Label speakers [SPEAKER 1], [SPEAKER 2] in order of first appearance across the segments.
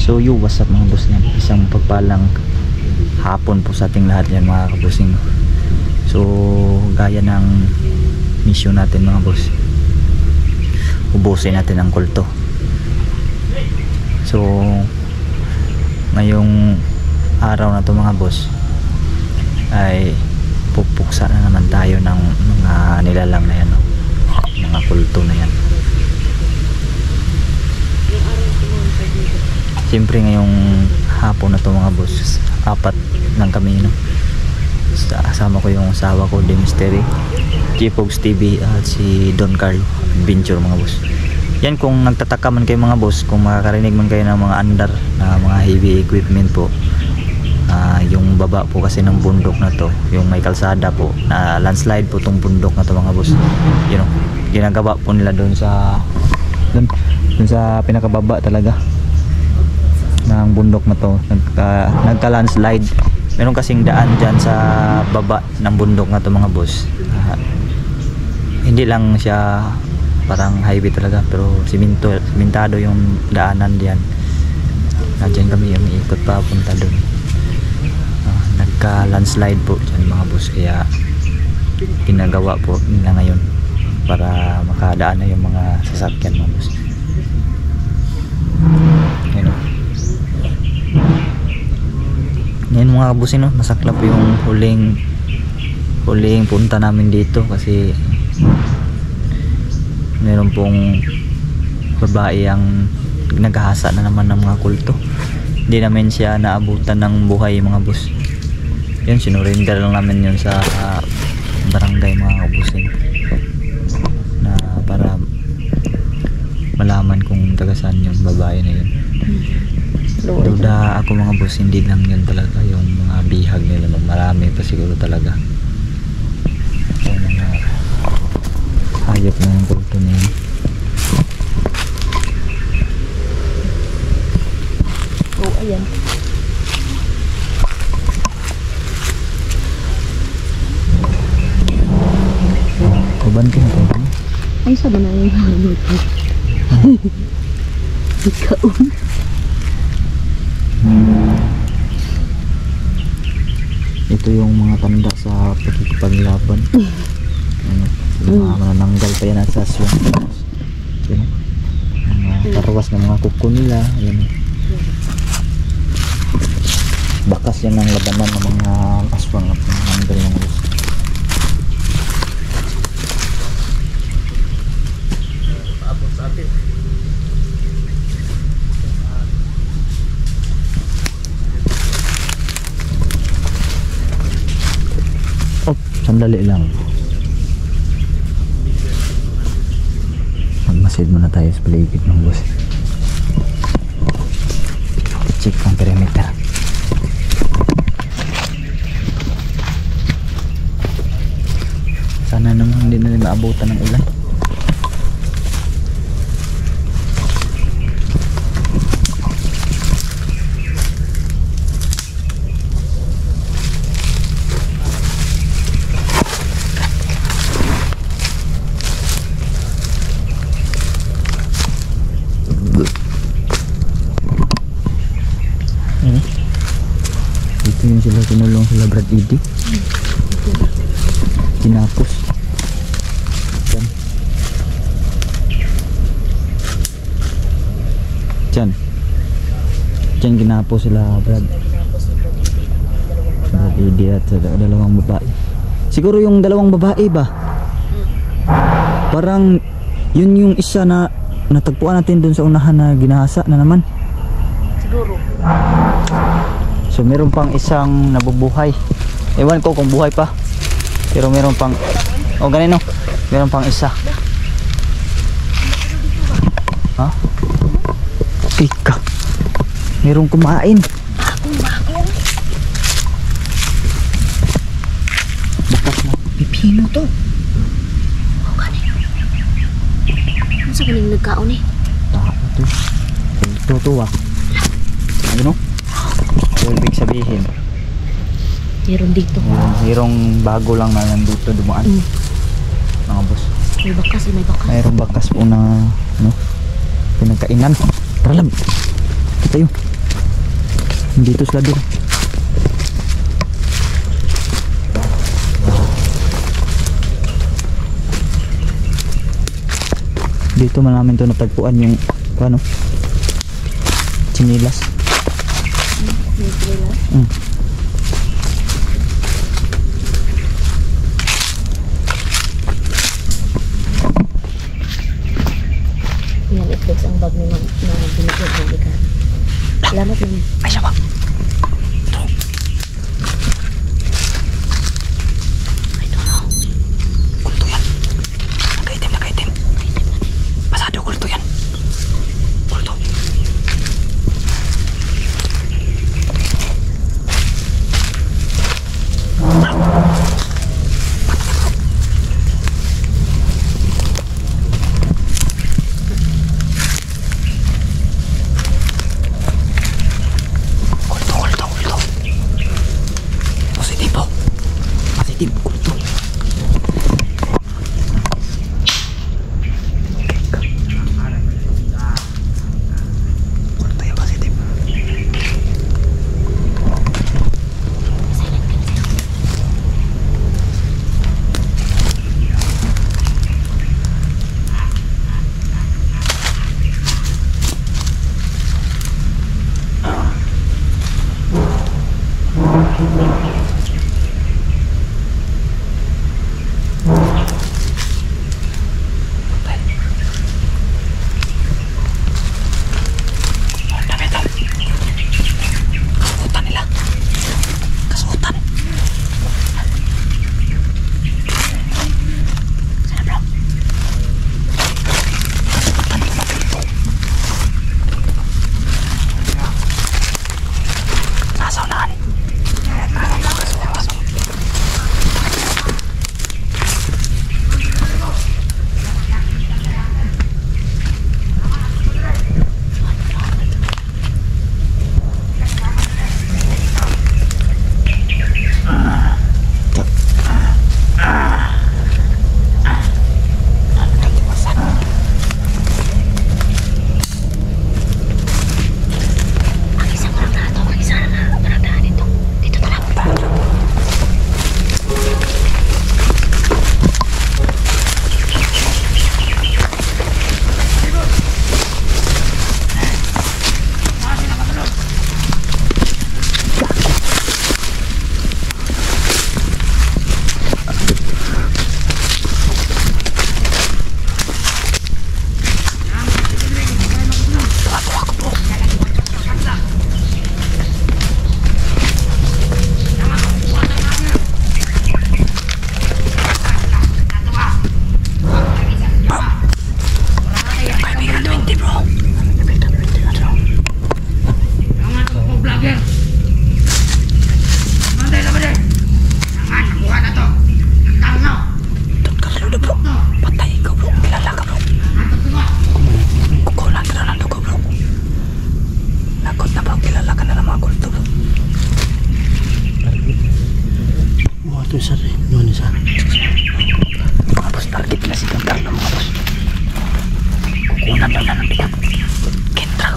[SPEAKER 1] So what's up mga boss yan? Isang pagpalang hapon po sa ating lahat yan mga kabusing. So gaya ng mission natin mga boss, ubusin natin ang kulto. So ngayong araw na to mga boss ay pupuksa na naman tayo ng mga nilalang na yan, no? Mga kulto na yan. Siyempre ngayong hapon na to mga boss, apat lang kami, no? Kasama ko yung asawa ko, The Mystery, G-Pogs TV at si Don Carlo Adventure mga boss. Yan, kung nagtataka man kayo mga boss, kung makakarinig man kayo ng mga andar na mga heavy equipment po, yung baba po kasi ng bundok na to, yung may kalsada po, na landslide po tong bundok na to mga boss. You know, ginagawa po nila doon sa pinakababa talaga ng bundok na to, nagka-landslide. Meron kasing daan dyan sa baba ng bundok na to mga boss. Hindi lang siya parang highway talaga, pero simentado yung daanan diyan. Diyan kami yung ikot pa punta doon. Nagka-landslide po dyan mga boss, kaya ginagawa po nila ngayon para makadaan na yung mga sasakyan mga boss. Ngayon mga kabusin, no, masaklap yung huling punta namin dito kasi meron pong babae ang naghahasa na naman ng mga kulto. Hindi namin siya naabutan ng buhay mga boss. Yun, sinurrender lang namin yun sa barangay mga kabusin, na para malaman kung taga saan yung babae na yun. Duda ako mga boss, hindi lang yun talaga yung mga bihag nila, marami pa siguro talaga. So, mga hayop na yung kulto na yun.
[SPEAKER 2] Oh, ayan.
[SPEAKER 1] Kuban ka na ito.
[SPEAKER 2] Ay, saba na yung halot. Ikaon.
[SPEAKER 1] Ito yung mga tanda sa pagkikipaglaban. Mga manananggal pa yan at sasyon. Mga tarwas ng mga kuko nila. Ayan. Bakas yan ng labanan ng mga aswang at manananggal ng gusto. Paabot sa atin. Sandali lang. Magmasid muna tayo sa paligid ng boss. Check ang perimeter. Sana naman hindi na maabutan ng ulan. Yun sila, tinulong sila Brad Eddy. Tinapos dyan ginapos sila Brad Eddy at dalawang babae. Siguro yung dalawang babae ba, parang yun yung isa na natagpuan natin dun sa unahan na ginahasa na naman
[SPEAKER 2] siguro.
[SPEAKER 1] So meron pang isang nabubuhay. Ewan ko kung buhay pa, pero meron pang, oh ganun, no? Meron pang isa. Ha? Ika, merong kumain.
[SPEAKER 2] Bakong.
[SPEAKER 1] Bakas na
[SPEAKER 2] Pipino to. Oh, ganun. Ano sa galing nagkaon eh?
[SPEAKER 1] Ito ah. Ano? So ibig sabihin
[SPEAKER 2] Meron dito.
[SPEAKER 1] Mayroong bago lang na nandito dumaan. Mga boss.
[SPEAKER 2] May bakas, may bakas.
[SPEAKER 1] Mayroong bakas po na ano, pinagkainan. Tara lang. Kita yun. Dito sila doon. Dito man namin to natagpuan yung ano, chinilas. Mm.
[SPEAKER 2] Yan, i-flex ang bag ni Ma'am na binigyan ng ikan. Salamat naman.
[SPEAKER 1] Ay, siya ba?
[SPEAKER 2] I don't know.
[SPEAKER 1] Kulto yan. Nakaitim, nakaitim. Pasado kulto yan. Kulto. Kulto, kulto, kulto. Positibo. Positibo, kulto. Kulto yung positibo. Dami ito. Kasuotan nila. Kasuotan. Sana bro. Kasuotan nila pinto. Nasa unahan.
[SPEAKER 2] Mag-isa mo lang na ito. Mag-isa na maragdahan ito. Dito na lang.
[SPEAKER 1] Kaibigan 20 bro. Don Carlo bro. Patay ikaw bro. Kilala ka bro. Kukulan ka na lang ko bro. Lagot na bro. Kilala ka na ng mga kulto bro.
[SPEAKER 3] Mga ito isa rin. Yun isa.
[SPEAKER 1] Mga boss, target na si Don Carlo mga boss. Kukunan daw na ng bigat. Kentra.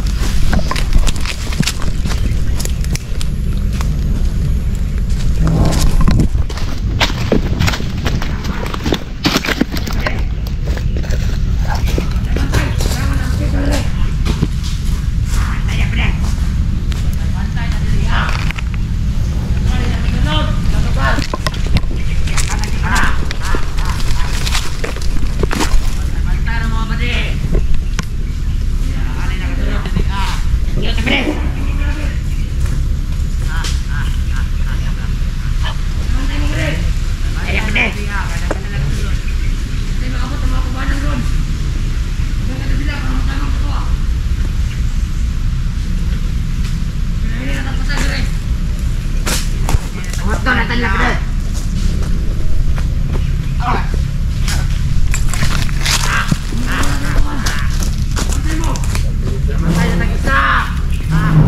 [SPEAKER 3] Matay na tag-isa!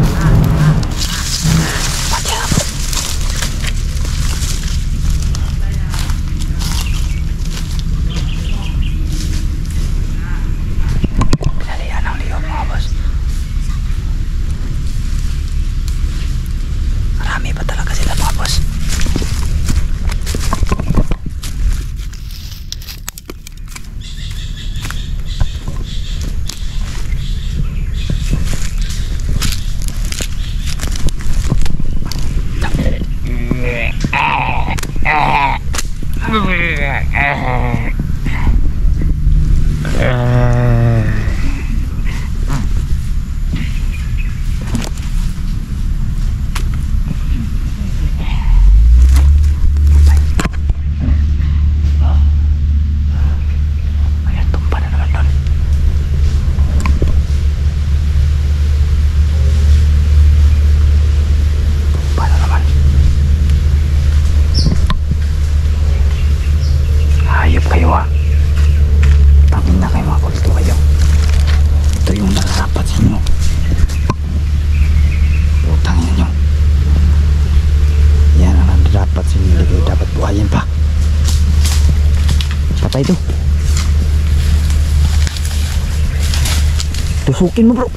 [SPEAKER 1] Tusukin mo bro.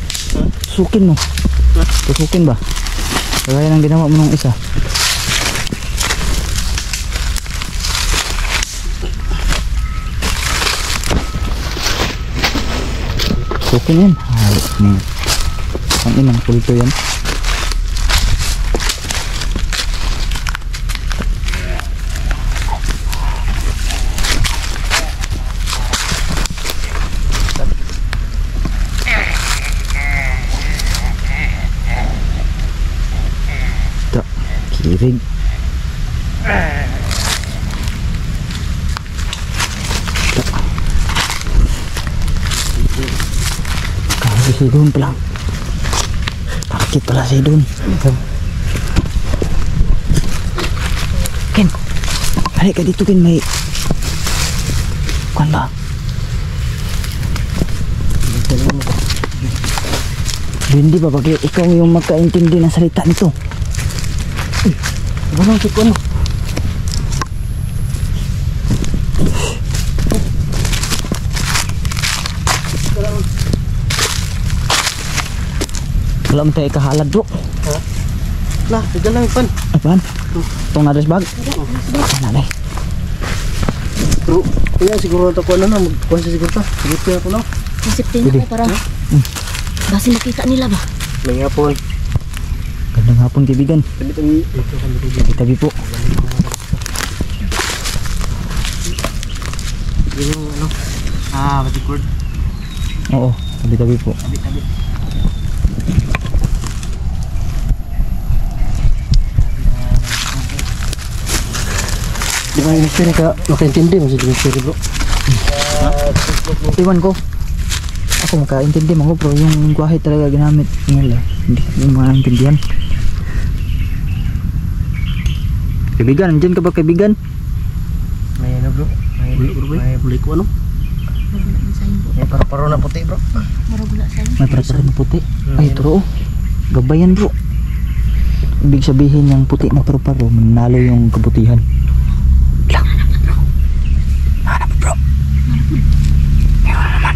[SPEAKER 1] Tusukin mo. Tusukin ba? Kagaya ng ginawa mo nung isa. Tusukin yan. Ang inang kulto yan. Kirig. Kasi si Don pala. Bakit pala si Don? Ken, balik ka dito Ken, may kuan ba? Hindi ba bagay ikaw yung magkaintindi ng salita nito?
[SPEAKER 3] Ganun si Kuno.
[SPEAKER 1] Wala mo tayo kahalad bro.
[SPEAKER 3] Lah, tiga lang pan.
[SPEAKER 1] Apaan? Itong address bag? Nanay.
[SPEAKER 3] Bro, kaya siguro ito ko na magkuhan sa siguro ta. Siguro ako lang.
[SPEAKER 2] Nasiptin
[SPEAKER 1] Pwede.
[SPEAKER 2] ako para basi makita nila ba?
[SPEAKER 3] May hapon.
[SPEAKER 1] Gandang hapon kaibigan.
[SPEAKER 3] Tabi-tabi.
[SPEAKER 1] Tabi-tabi po.
[SPEAKER 3] Yung ano? Record.
[SPEAKER 1] Oo, tabi-tabi po.
[SPEAKER 3] Tabi-tabi. Di ba yung mystery ka makaintindi mo sa mystery bro?
[SPEAKER 1] Iwan ko. Ako makaintindi mo bro. Yung lingwahe talaga ginamit nila. Hindi ko maintindihan. Kaibigan, nandiyan ka ba kaibigan?
[SPEAKER 3] May ano bro? May buli ko ano?
[SPEAKER 2] Maragula ang sayin po.
[SPEAKER 3] May paro-paro na puti bro.
[SPEAKER 2] Maragula sayin.
[SPEAKER 1] May para na puti. Ay, turo. Gabayan bro. Ibig sabihin yung puti na paru-paro, manalo yung kabutihan. Lang. Hanap bro. Meron naman.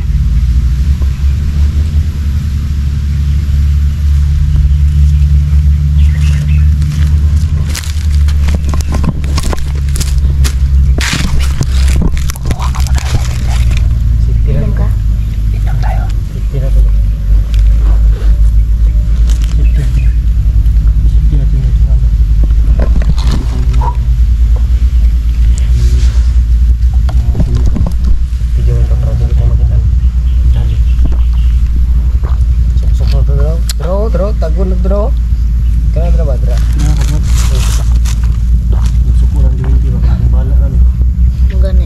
[SPEAKER 2] Inom ka?
[SPEAKER 1] Inom tayo.
[SPEAKER 3] Tira ko. Draw, tagun nagdraw. Kana dra ba dra? Sukuran din di ba? Bala kami.
[SPEAKER 2] Yung gani.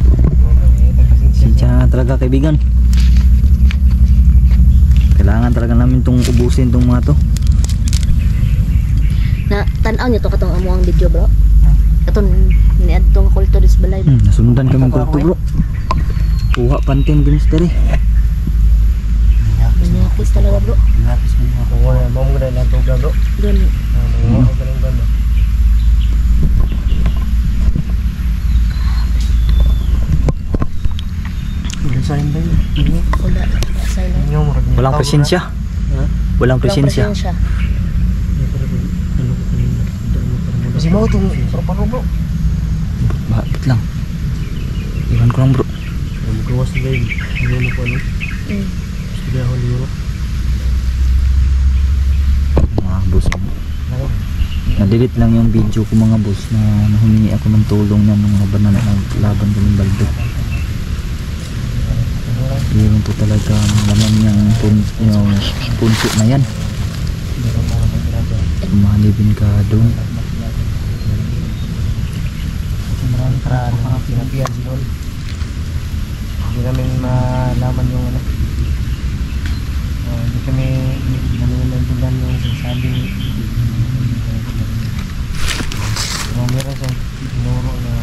[SPEAKER 1] Sinsya na talaga kaibigan. Kailangan talaga namin itong ubusin itong mga to.
[SPEAKER 2] Na tanaw niyo to katong amuang video bro. Katon niad tong kulturis balay.
[SPEAKER 1] Nasundan kami kulto bro. Kuha pantin minister eh.
[SPEAKER 2] Manyakis talaga bro.
[SPEAKER 3] Lapis mo ako. Wala mo mo na tuga bro.
[SPEAKER 2] Gani.
[SPEAKER 3] Ano mo galing ganda. Wala sa ba yun?
[SPEAKER 2] Wala. Wala sayin.
[SPEAKER 1] Walang presensya. Walang presensya.
[SPEAKER 3] Kasi mo itong paro bro.
[SPEAKER 1] Bakit lang. Iwan ko lang bro.
[SPEAKER 3] Magawas nila yun. Ano na po ano? Sige ako niyo.
[SPEAKER 1] Mga boss. Na-delete lang yung video ko mga boss na humingi ako ng tulong na mga banana na laban ko ng baldo. Yun po talaga naman yung punso na yan. Umanibin ka doon.
[SPEAKER 3] Maraming karaan mga pinapiyan si Lol. Hindi namin malaman yung ano. Hindi kami naninandilan yung sinasabi. Meron siyang tinuro na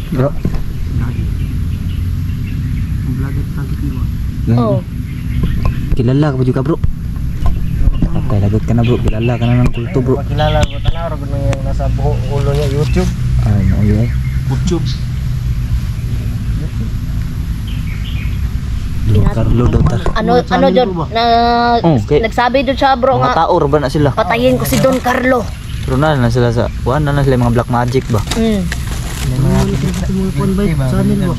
[SPEAKER 1] Bro,
[SPEAKER 2] Oh.
[SPEAKER 1] Kilala ka ba juga bro? Okay, lagot ka na bro. Kilala ka na ng kulto bro.
[SPEAKER 3] Makilala ko tanaw ro yung nasa buho ulo niya YouTube.
[SPEAKER 1] Ay, no, yun.
[SPEAKER 3] YouTube.
[SPEAKER 1] Don Carlo daw ta.
[SPEAKER 2] Ano Jod na
[SPEAKER 1] Okay.
[SPEAKER 2] nagsabi Jod siya bro
[SPEAKER 1] Mga
[SPEAKER 2] nga
[SPEAKER 1] taor ba na sila?
[SPEAKER 2] patayin ko si Don Carlo.
[SPEAKER 1] Pero na sila sa kuan na sila mga black magic ba?
[SPEAKER 3] Channel ba?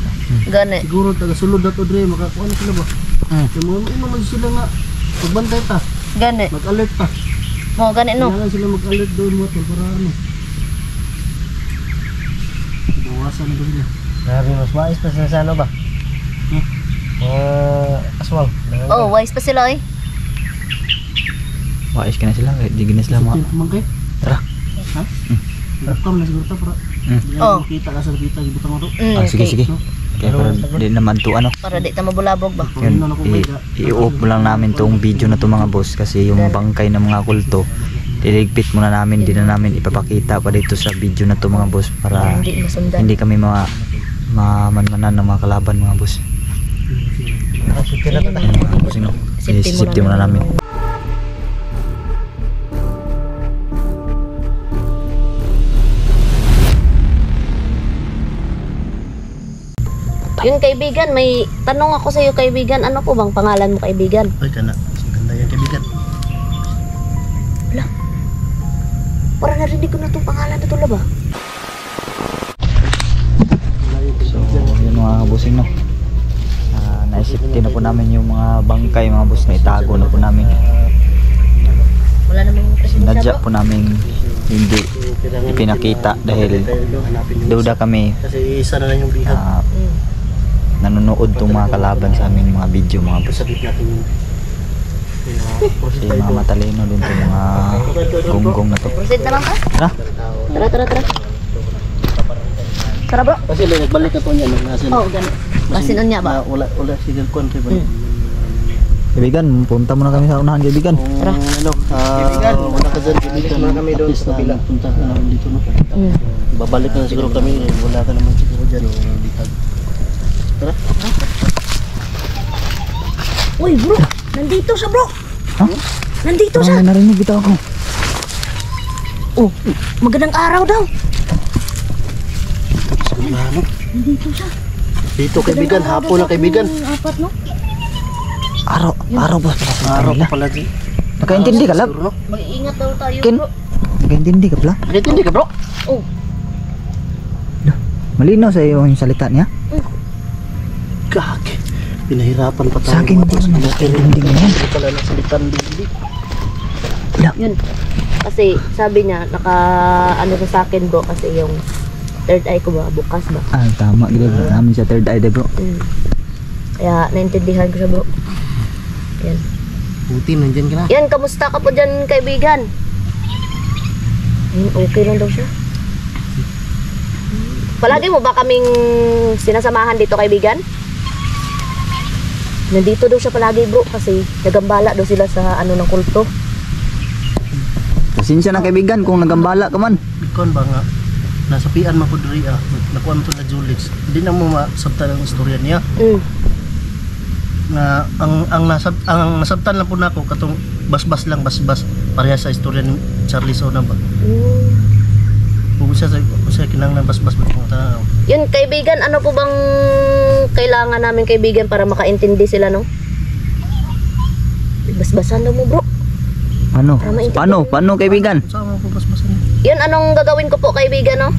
[SPEAKER 2] Gani.
[SPEAKER 3] Siguro taga sulod na to dre makakuha na sila ba? Yung mga man sila nga magbantay ta,
[SPEAKER 2] Gani.
[SPEAKER 3] mag-alert pa.
[SPEAKER 2] Mo gani no.
[SPEAKER 3] Kailangan sila mag-alert doon mo tol para ano. Bawasan na doon nila. Grabe mas mais pa sila sa ano ba? Aswang.
[SPEAKER 2] Oh, wise pa sila eh.
[SPEAKER 1] Wais ka na sila. Di gina sila mga.
[SPEAKER 3] Mangkay?
[SPEAKER 1] Tara.
[SPEAKER 3] Ha? Rekam na siguro ta para.
[SPEAKER 2] Oh.
[SPEAKER 3] Kita ka sa kita gibutang mo to.
[SPEAKER 1] Ah, sige sige. Kaya para di naman to ano.
[SPEAKER 2] Para di ta mabulabog ba.
[SPEAKER 1] Yun, i-off mo lang namin tong video na to mga boss kasi yung bangkay ng mga kulto diligpit muna namin, di na namin ipapakita pa dito sa video na to mga boss para
[SPEAKER 2] Hindi masundan.
[SPEAKER 1] hindi kami mamanmanan ng mga kalaban mga boss. Ayun, mga boss, no? Safety muna namin.
[SPEAKER 2] Yun kaibigan, may tanong ako sa iyo kaibigan. Ano po bang pangalan mo kaibigan?
[SPEAKER 3] Ay kana, ganda yan kaibigan.
[SPEAKER 2] Para narinig ko na itong pangalan na ito ba?
[SPEAKER 1] So, yun mga bossing no. Naisipti na po namin yung mga bangkay mga boss na itago na po namin.
[SPEAKER 2] Wala namang presensya
[SPEAKER 1] Sinadya
[SPEAKER 2] bro.
[SPEAKER 1] po namin hindi ipinakita dahil duda kami
[SPEAKER 3] Kasi isa na lang yung bihag.
[SPEAKER 1] nanonood tong mga kalaban sa aming mga video mga boss.
[SPEAKER 3] Sabit natin yung
[SPEAKER 1] Kasi mga matalino din tong mga gonggong na to.
[SPEAKER 2] Proceed na lang ka?
[SPEAKER 1] Tara.
[SPEAKER 2] Tara. Tara bro.
[SPEAKER 3] kasi nagbalik na to niya nung nasa.
[SPEAKER 2] Oh, gano'n. Basinon niya ba?
[SPEAKER 3] Wala sige country ba.
[SPEAKER 1] Kaibigan, punta muna kami sa unahan kaibigan.
[SPEAKER 2] Tara.
[SPEAKER 3] Ano, wala ka dyan kaibigan na kami doon sa kabila. Punta ka naman dito no. Babalik na siguro kami, wala ka naman siguro dyan yung bihag. Tara.
[SPEAKER 2] Uy bro, nandito siya bro.
[SPEAKER 1] Ha?
[SPEAKER 2] Nandito
[SPEAKER 1] Parang
[SPEAKER 2] siya.
[SPEAKER 1] may narinig ito ako.
[SPEAKER 2] Oh, magandang araw daw.
[SPEAKER 3] Ano?
[SPEAKER 2] Nandito siya.
[SPEAKER 3] Dito kaibigan, hapon na kaibigan.
[SPEAKER 2] Apat no?
[SPEAKER 1] Araw ba?
[SPEAKER 3] Araw pa pala di.
[SPEAKER 1] Nakaintindi ka lang?
[SPEAKER 3] Siguro, no?
[SPEAKER 2] Mag-iingat daw tayo
[SPEAKER 1] Ken?
[SPEAKER 2] bro.
[SPEAKER 1] Nakaintindi ka pala?
[SPEAKER 3] Nakitindi ka bro?
[SPEAKER 2] Oh,
[SPEAKER 1] Malinaw sa iyo yung salita niya?
[SPEAKER 3] Kake. Pinahirapan pa tayo.
[SPEAKER 1] Sa akin hindi naman. Hindi mo yan.
[SPEAKER 3] Hindi pala nasalitan hindi.
[SPEAKER 2] yun. Kasi sabi niya, ano sa akin bro, kasi yung third eye ko ba, bukas ba?
[SPEAKER 1] Ah, tama. Ginagawa namin sa third eye de bro.
[SPEAKER 2] Kaya naintindihan ko siya bro. Yan.
[SPEAKER 3] Buti, nandyan ka na.
[SPEAKER 2] Yan, kamusta ka po dyan kaibigan? Okay lang daw siya. Palagi mo ba kaming sinasamahan dito kaibigan? Nandito daw siya palagi bro kasi nagambala daw sila sa ano ng kulto.
[SPEAKER 1] Pasensya na kaibigan kung nagambala ka man.
[SPEAKER 3] Ikon ba nga, nasapian mo po diri nakuha mo to na Julix. Hindi na mo masabtan ang istorya niya. Na ang nasabtan lang po nako katong basbas pareha sa istorya ni Charlie Sona ba. Kung siya kinanglan basbas mo kung tanaw.
[SPEAKER 2] Yun kaibigan, ano po bang kailangan namin kaibigan para makaintindi sila no? Basbasan daw mo bro.
[SPEAKER 1] Ano?
[SPEAKER 2] Para maintindihan.
[SPEAKER 1] Paano kaibigan?
[SPEAKER 3] Sama po basbasan niya.
[SPEAKER 2] Yun, anong gagawin ko po kaibigan no?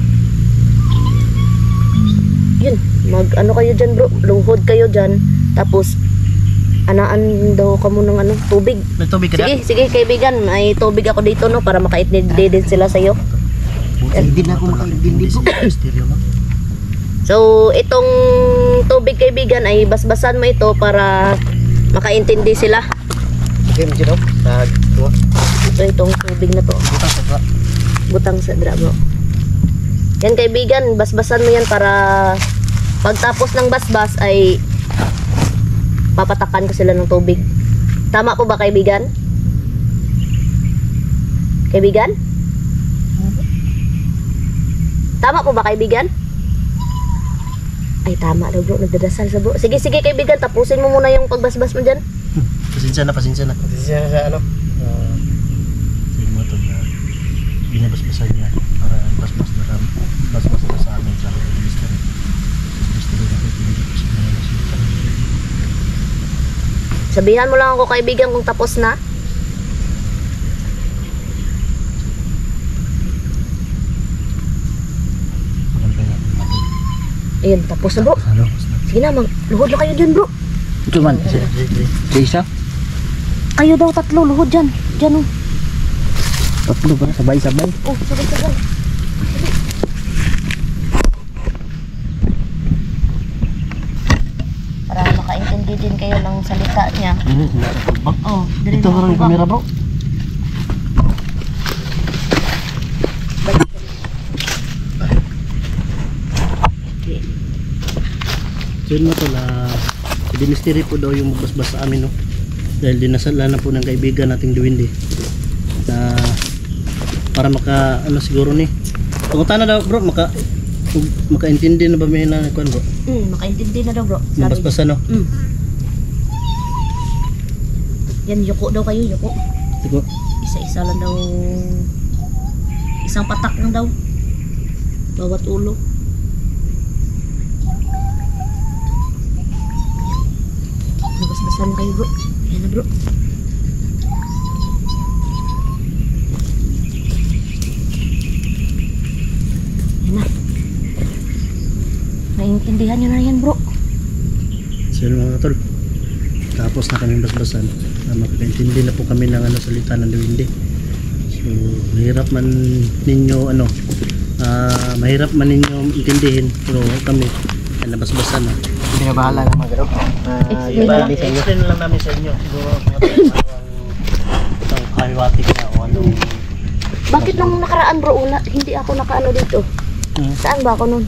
[SPEAKER 2] Yun, ano kayo dyan bro, luhod kayo dyan. Tapos, anaan daw ka mo ng ano, tubig.
[SPEAKER 3] May tubig ka na?
[SPEAKER 2] Sige kaibigan, may tubig ako dito no, para makaintindi din sila sa'yo.
[SPEAKER 3] Hindi na ako makaintindi po. Stereo no?
[SPEAKER 2] So, itong tubig kaibigan ay basbasan mo ito para makaintindi sila.
[SPEAKER 3] Okay, mo sino?
[SPEAKER 2] So, itong tubig na to. Butang sa bro. Yan kaibigan, basbasan mo yan para pagtapos ng basbas ay papatakan ko sila ng tubig. Tama po ba kaibigan? Kaibigan? Tama po ba kaibigan? Ay, tama daw bro, nagdadasal sa bro. Sige, sige kaibigan, tapusin mo muna yung pagbasbas mo dyan.
[SPEAKER 3] Pasensya na, pasensya na.
[SPEAKER 4] Pasensya na sa ano.
[SPEAKER 3] Sige mo ito na binabasbasan niya para basbas na sa amin sa mystery. Mystery na hindi ko siya nalasitan.
[SPEAKER 2] Sabihan mo lang ako kaibigan kung tapos na.
[SPEAKER 3] Maganda natin natin.
[SPEAKER 2] Ayun, tapos na bro.
[SPEAKER 1] Ano?
[SPEAKER 2] Sige na, luhod na kayo dyan bro.
[SPEAKER 1] Ito man.
[SPEAKER 3] Sige.
[SPEAKER 1] Sa isa?
[SPEAKER 2] Kayo daw tatlo, luhod dyan. Dyan oh.
[SPEAKER 1] Tatlo ba? Sabay-sabay.
[SPEAKER 2] Oh, sabay-sabay. Para makaintindi din kayo ng salita niya. Oh,
[SPEAKER 3] Ito ka rin kamera bro. So yun mo tol, si mystery po daw yung magbasbas sa amin no. Dahil dinasala na po ng kaibigan nating Duwindi na para maka ano siguro ni pangutan na daw bro, makaintindi na ba may nakuan bro?
[SPEAKER 2] Makaintindi na daw bro.
[SPEAKER 3] Mabasbasan no?
[SPEAKER 2] Yan, yuko daw kayo, yuko.
[SPEAKER 3] Ito
[SPEAKER 2] Isa-isa lang daw. Isang patak lang daw. Bawat ulo. Nabasbasan kayo bro. Ayan na bro. Ayan na. Naiintindihan nyo na yan bro.
[SPEAKER 3] so yun mga tol, tapos na kami basbasan na makakaintindi na po kami ng ano salita ng Duwindi. So mahirap man ninyo ano mahirap man ninyo intindihin pero kami ay nabasbasan na.
[SPEAKER 4] Hindi na bahala ng mga garo.
[SPEAKER 2] Explain na lang.
[SPEAKER 3] I-explain lang namin sa inyo siguro mga itong kahiwatik na o ano.
[SPEAKER 2] Bakit nung nakaraan bro, hindi ako nakaano dito? Saan ba ako nun?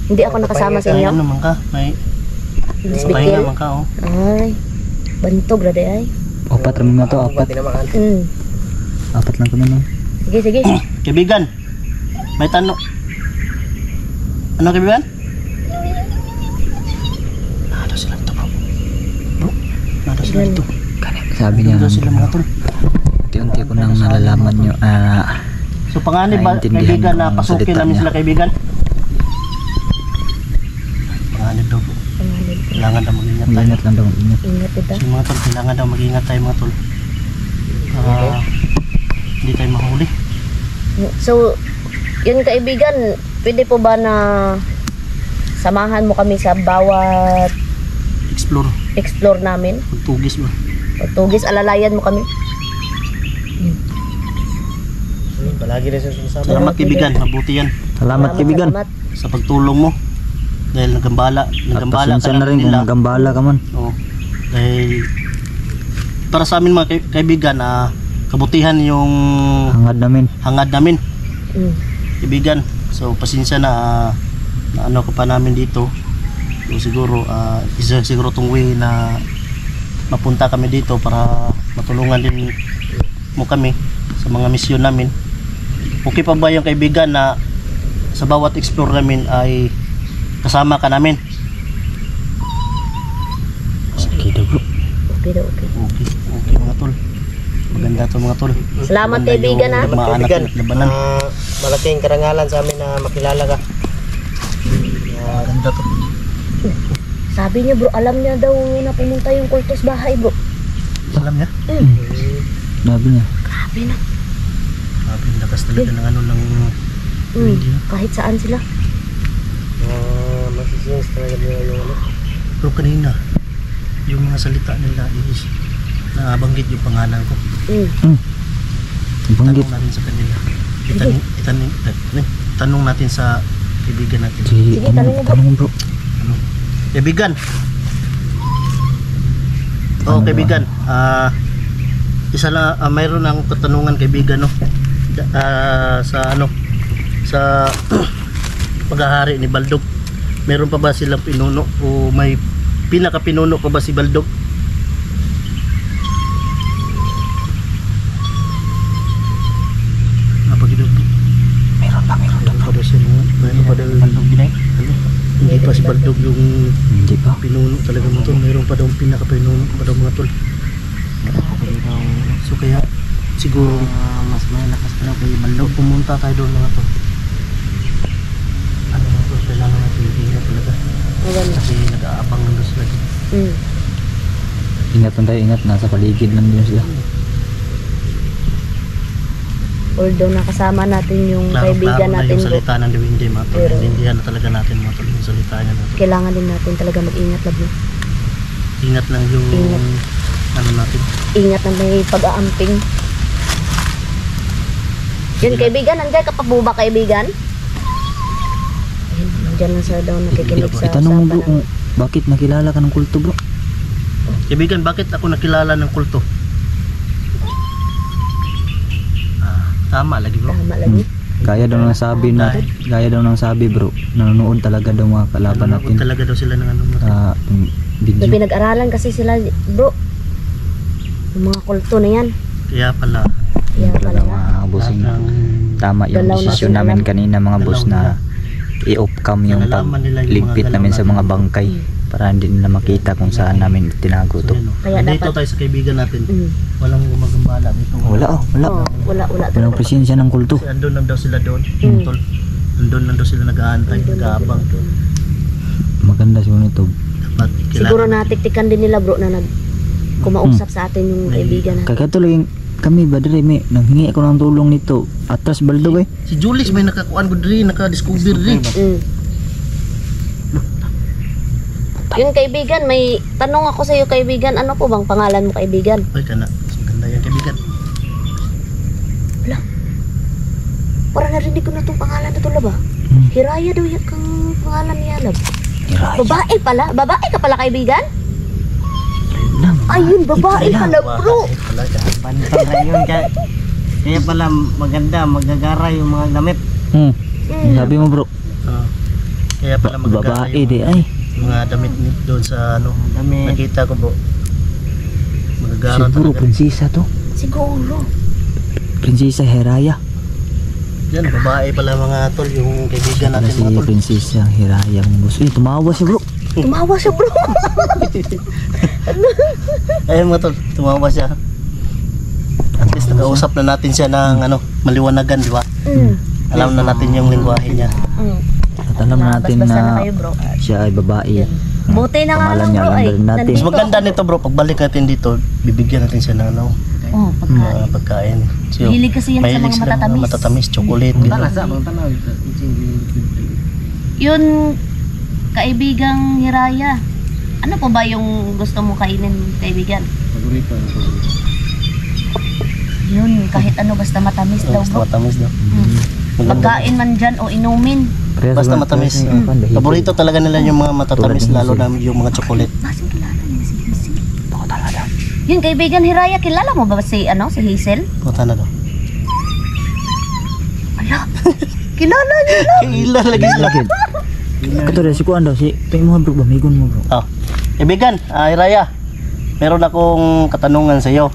[SPEAKER 2] Hindi ako nakasama sa
[SPEAKER 3] Ay,
[SPEAKER 2] inyo?
[SPEAKER 3] ano man ka? May
[SPEAKER 2] Hospital?
[SPEAKER 3] pahinga man ka oh.
[SPEAKER 2] Ay, bantog na ay.
[SPEAKER 1] Apat rin na to, apat.
[SPEAKER 4] Tinamakan.
[SPEAKER 1] Apat lang kami no.
[SPEAKER 2] Sige, sige.
[SPEAKER 3] Kaibigan, may tanong. Ano kaibigan? Nado sila ito bro. Bro, nado sila ito.
[SPEAKER 1] Sabi niya,
[SPEAKER 3] Nado sila mga tol.
[SPEAKER 1] unti-unti ko nang nalalaman nyo.
[SPEAKER 3] So panganib ba
[SPEAKER 1] Naiintindihan
[SPEAKER 3] kaibigan na
[SPEAKER 1] ang
[SPEAKER 3] pasukin
[SPEAKER 1] salita
[SPEAKER 3] namin
[SPEAKER 1] niya.
[SPEAKER 3] sila kaibigan? Panganib daw po. Kailangan daw mag-ingat tayo.
[SPEAKER 1] Ingat lang daw, ingat.
[SPEAKER 2] Ingat ito.
[SPEAKER 3] So mga tol, kailangan daw mag-ingat tayo mga tol. Para hindi tayo mahuli.
[SPEAKER 2] So, yun kaibigan, pwede po ba na samahan mo kami sa bawat explore namin?
[SPEAKER 3] Pagtugis ba?
[SPEAKER 2] Pagtugis, alalayan mo kami?
[SPEAKER 4] Palagi rin siya sumasama.
[SPEAKER 3] Salamat kaibigan, mabuti yan.
[SPEAKER 1] Salamat kaibigan.
[SPEAKER 2] Salamat.
[SPEAKER 3] Sa pagtulong mo. Dahil nagambala
[SPEAKER 1] At
[SPEAKER 3] ka
[SPEAKER 1] pasensya na rin kung
[SPEAKER 3] nila.
[SPEAKER 1] nagambala ka man.
[SPEAKER 3] Oo. Dahil para sa amin mga kaibigan kabutihan yung
[SPEAKER 1] Hangad namin.
[SPEAKER 3] Kaibigan. So pasensya na ano ko pa namin dito. So siguro isa siguro tong way na mapunta kami dito para matulungan din mo kami sa mga misyon namin. Okay pa ba yung kaibigan na sa bawat explore namin ay kasama ka namin?
[SPEAKER 1] Okay daw bro.
[SPEAKER 2] Okay daw, okay.
[SPEAKER 3] Okay mga tol. Maganda to mga tol.
[SPEAKER 2] Salamat
[SPEAKER 3] Maganda
[SPEAKER 2] kaibigan
[SPEAKER 3] yung
[SPEAKER 2] ha.
[SPEAKER 3] mga anak
[SPEAKER 4] Kaibigan,
[SPEAKER 3] at labanan.
[SPEAKER 4] malaking karangalan sa amin na makilala ka.
[SPEAKER 3] Maganda to.
[SPEAKER 2] Sabi niya bro, alam niya daw na pumunta yung kultos bahay bro.
[SPEAKER 3] Alam niya?
[SPEAKER 1] Sabi niya.
[SPEAKER 2] Grabe na.
[SPEAKER 3] Sabi lakas talaga ng ano ng hindi na.
[SPEAKER 2] Kahit saan sila.
[SPEAKER 4] Masisiyos talaga nila yung ano.
[SPEAKER 3] Pero kanina yung mga salita nila is nabanggit yung pangalan ko.
[SPEAKER 1] Banggit.
[SPEAKER 3] Tanong natin sa kanila. Tanong natin sa kaibigan natin.
[SPEAKER 1] Sige,
[SPEAKER 2] Sige, tanong mo, bro.
[SPEAKER 1] tanong mo, bro.
[SPEAKER 3] Ano? Kaibigan. Oo, kaibigan. Isa lang mayroon akong katanungan kaibigan no. Sa ano sa paghahari ni Baldog. Meron pa ba silang pinuno o may pinaka-pinuno pa ba si Baldog? Napagidog. Meron pa daw. Meron pa daw. Baldog ginay. pa si Baldog yung
[SPEAKER 1] Hindi pa.
[SPEAKER 3] pinuno talaga mo tol. Mayroon pa daw pinaka-pinuno pa daw mga tol. So kaya siguro
[SPEAKER 4] Mas malakas pa daw kay
[SPEAKER 3] Baldog pumunta tayo doon mga tol. Ano mga tol, kailangan natin ingat talaga.
[SPEAKER 2] Maganda.
[SPEAKER 3] Kasi nag-aabang nandun sila.
[SPEAKER 2] Mm.
[SPEAKER 1] Ingat lang tayo, ingat. Nasa paligid lang din sila.
[SPEAKER 2] Although nakasama natin yung
[SPEAKER 3] Klaro
[SPEAKER 2] kaibigan
[SPEAKER 3] na
[SPEAKER 2] natin
[SPEAKER 3] yung
[SPEAKER 2] bro,
[SPEAKER 3] salita ng Diwindi mga tol.
[SPEAKER 2] Pero-
[SPEAKER 3] Naintindihan na talaga natin mga tol yung salita niya mga tol.
[SPEAKER 2] kailangan din natin talaga mag-ingat lab no?
[SPEAKER 3] Ingat lang yung
[SPEAKER 2] Ingat.
[SPEAKER 3] ano natin.
[SPEAKER 2] Ingat na may pag-aamping. Yun kaibigan, nandiyan ka pa po ba kaibigan? Ayun, nandiyan lang sa daw nakikinig sa
[SPEAKER 1] Itanong mo bro
[SPEAKER 2] usapan
[SPEAKER 1] kung bakit nakilala ka ng kulto bro.
[SPEAKER 3] Kaibigan, bakit ako nakilala ng kulto? Tama lagi bro.
[SPEAKER 2] Tama lagi.
[SPEAKER 1] Gaya daw ng sabi na, gaya daw ng sabi bro, nanonood talaga daw mga kalaban
[SPEAKER 3] Nanonood
[SPEAKER 1] natin
[SPEAKER 3] talaga daw sila ng ano mga tol.
[SPEAKER 1] sa
[SPEAKER 2] May
[SPEAKER 1] video.
[SPEAKER 2] pinag-aralan kasi sila bro. Yung mga kulto na yan.
[SPEAKER 3] Kaya pala
[SPEAKER 2] Kaya pala
[SPEAKER 1] Talaga
[SPEAKER 2] nga.
[SPEAKER 1] mga bossing.
[SPEAKER 3] lahat ng
[SPEAKER 1] Tama yung
[SPEAKER 2] Dalaw
[SPEAKER 1] desisyon
[SPEAKER 2] natin
[SPEAKER 1] namin
[SPEAKER 2] alam.
[SPEAKER 1] kanina mga boss
[SPEAKER 3] Dalaw
[SPEAKER 1] na i-off cam yung
[SPEAKER 3] Nalalaman nila yung mga
[SPEAKER 1] pagligpit
[SPEAKER 3] galaw
[SPEAKER 1] namin sa
[SPEAKER 3] natin.
[SPEAKER 1] mga bangkay para hindi nila makita kung saan namin tinago to.
[SPEAKER 3] Ayan, oh.
[SPEAKER 2] Kaya
[SPEAKER 3] Nandito
[SPEAKER 2] dapat-
[SPEAKER 3] tayo sa kaibigan natin.
[SPEAKER 2] Mm.
[SPEAKER 3] Walang gumagambala dito.
[SPEAKER 1] Wala oh, wala.
[SPEAKER 2] Oh, wala
[SPEAKER 1] Walang
[SPEAKER 2] talaga.
[SPEAKER 1] presensya ng kulto.
[SPEAKER 3] Kasi andun lang daw sila doon.
[SPEAKER 2] Mm.
[SPEAKER 3] Tol. Andun lang daw sila nag-aantay, nag-aabang.
[SPEAKER 1] Maganda siguro nito.
[SPEAKER 3] Dapat
[SPEAKER 2] Siguro
[SPEAKER 3] kailangan.
[SPEAKER 2] natiktikan din nila bro na kumausap sa atin yung kaibigan natin.
[SPEAKER 1] Kagatuloy kami ba diri may nanghingi ako ng tulong nito. Atras Baldog eh.
[SPEAKER 3] Si Julius may nakakuan ko diri, naka-discover diri.
[SPEAKER 2] Mm. Yun kaibigan, may tanong ako sa iyo kaibigan, ano po bang pangalan mo kaibigan?
[SPEAKER 3] Ay kana, mas maganda yan kaibigan.
[SPEAKER 2] Parang narinig ko na itong pangalan na to laba.
[SPEAKER 1] Hmm.
[SPEAKER 2] Hiraya daw yung kang pangalan niya lab.
[SPEAKER 1] Hiraya.
[SPEAKER 2] Babae pala? Babae ka pala kaibigan?
[SPEAKER 1] Lang.
[SPEAKER 2] Ayun, babae pala bro.
[SPEAKER 3] Ay, pala ka.
[SPEAKER 4] Bantang na yun. Kaya pala maganda, magagara yung mga damit.
[SPEAKER 1] Hmm.
[SPEAKER 2] Mm.
[SPEAKER 1] Sabi mo bro,
[SPEAKER 3] Ah. Kaya pala magaganda
[SPEAKER 1] babae
[SPEAKER 3] yung
[SPEAKER 1] di ay.
[SPEAKER 3] mga damit doon sa ano.
[SPEAKER 4] Damit.
[SPEAKER 3] Nakita ko bro. Magagara
[SPEAKER 1] Siguro
[SPEAKER 3] talaga.
[SPEAKER 1] prinsesa to.
[SPEAKER 2] Siguro.
[SPEAKER 1] Prinsesa Hiraya.
[SPEAKER 3] Yan, babae pala mga tol, yung kaibigan
[SPEAKER 1] Wala
[SPEAKER 3] natin
[SPEAKER 1] si
[SPEAKER 3] mga tol.
[SPEAKER 1] Prinsesa Hiraya mga boss. Eh, tumawa siya bro.
[SPEAKER 2] Tumawa siya bro.
[SPEAKER 3] Ayun mga tol, tumawa siya. At least nakausap na natin siya ng ano, maliwanagan, di ba?
[SPEAKER 2] Mm.
[SPEAKER 3] Alam na natin yung lingwahe niya.
[SPEAKER 2] Mm.
[SPEAKER 1] At alam natin
[SPEAKER 2] Basbasan na
[SPEAKER 1] na
[SPEAKER 2] kayo bro.
[SPEAKER 1] siya ay babae.
[SPEAKER 2] Buti na nga
[SPEAKER 1] Pangalan
[SPEAKER 2] lang
[SPEAKER 1] niya,
[SPEAKER 2] bro
[SPEAKER 1] alam
[SPEAKER 2] ay.
[SPEAKER 1] na rin natin.
[SPEAKER 3] Mas
[SPEAKER 2] Nandito
[SPEAKER 3] maganda
[SPEAKER 2] ako.
[SPEAKER 3] nito bro, pagbalik natin dito, bibigyan natin siya ng ano,
[SPEAKER 2] Oh, pagkain.
[SPEAKER 3] mga pagkain. So,
[SPEAKER 2] Mahilig kasi yan sa
[SPEAKER 3] mahilig
[SPEAKER 2] mga
[SPEAKER 3] sila
[SPEAKER 2] matatamis.
[SPEAKER 3] matatamis, chocolate,
[SPEAKER 4] Punta
[SPEAKER 3] gano'n.
[SPEAKER 4] na sa, punta na.
[SPEAKER 2] Yun, kaibigang Hiraya. Ano po ba yung gusto mo kainin, kaibigan?
[SPEAKER 4] Paborito.
[SPEAKER 2] Yun, kahit ano basta matamis daw
[SPEAKER 3] Basta
[SPEAKER 2] bro.
[SPEAKER 3] matamis daw. Maganda.
[SPEAKER 2] Pagkain man dyan o inumin.
[SPEAKER 3] Basta matamis. Paborito talaga nila yung mga matatamis, lalo na yung mga chocolate.
[SPEAKER 2] Nasing kilala niya si Hazel. Yun, kaibigan Hiraya, kilala mo ba si, ano, si Hazel?
[SPEAKER 3] Punta na daw.
[SPEAKER 2] Ala, kilala niya na.
[SPEAKER 3] Kailan lagi sila.
[SPEAKER 1] Kato rin si Kuan daw si tingin mo bro, bamigon mo bro.
[SPEAKER 3] Oh. Ibigan, Iraya, meron akong katanungan sa iyo.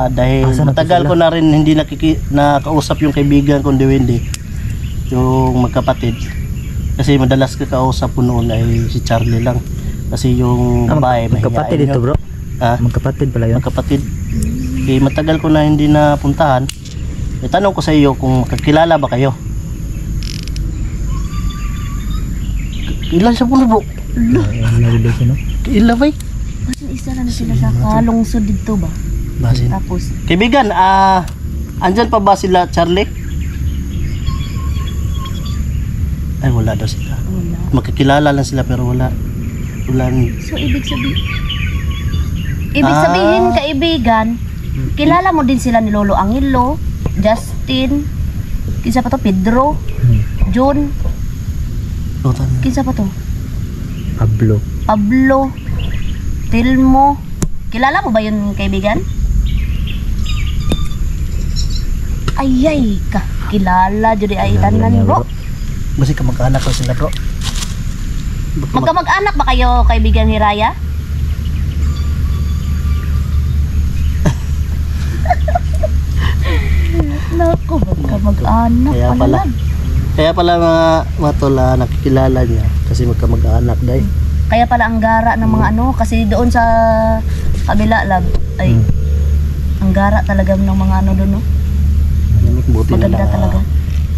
[SPEAKER 3] Dahil
[SPEAKER 1] Asa na to
[SPEAKER 3] matagal
[SPEAKER 1] sila?
[SPEAKER 3] ko na rin hindi nakausap yung kaibigan kong Diwindi, yung magkapatid. Kasi madalas kakausap ko noon ay si Charlie lang. Kasi yung babae,
[SPEAKER 1] magkapatid
[SPEAKER 3] mahihain
[SPEAKER 1] ito
[SPEAKER 3] yun.
[SPEAKER 1] bro. Magkapatid pala yun.
[SPEAKER 3] Magkapatid. Kaya matagal ko na hindi napuntahan. Tanong ko sa iyo kung kakilala ba kayo? Ilan siya po na bro?
[SPEAKER 1] Lagi daw siya no.
[SPEAKER 3] Ilan ba?
[SPEAKER 2] Kasi isa lang sila sa kalungsod dito ba?
[SPEAKER 3] Basin.
[SPEAKER 2] Tapos,
[SPEAKER 3] Kaibigan, andyan pa ba sila Charlie? Ay, wala daw sila.
[SPEAKER 2] wala.
[SPEAKER 3] Magkakilala lang sila pero wala.
[SPEAKER 2] So, ibig sabihin, kaibigan, kilala mo din sila ni Lolo Angelo, Justin, kinsa pa to, Pedro, John, kinsa pa to,
[SPEAKER 1] Pablo.
[SPEAKER 2] Pablo, Telmo. Kilala mo ba yun, kaibigan? Ayay ka, kilala jud ay tanan bro.
[SPEAKER 3] Basi ka magkaanak ko sila bro.
[SPEAKER 2] Magkamag-anak ba kayo, kaibigan Hiraya? Naku, magkamag-anak
[SPEAKER 3] Kaya
[SPEAKER 2] pala.
[SPEAKER 3] pala. Kaya pala mga tol, nakikilala niya kasi magkamag-anak dahil.
[SPEAKER 2] Kaya pala ang gara ng mga ano, kasi doon sa kabila lab, ay, ang gara talaga ng mga ano doon, no?
[SPEAKER 3] Buti na
[SPEAKER 2] Maganda
[SPEAKER 3] lang,
[SPEAKER 2] talaga.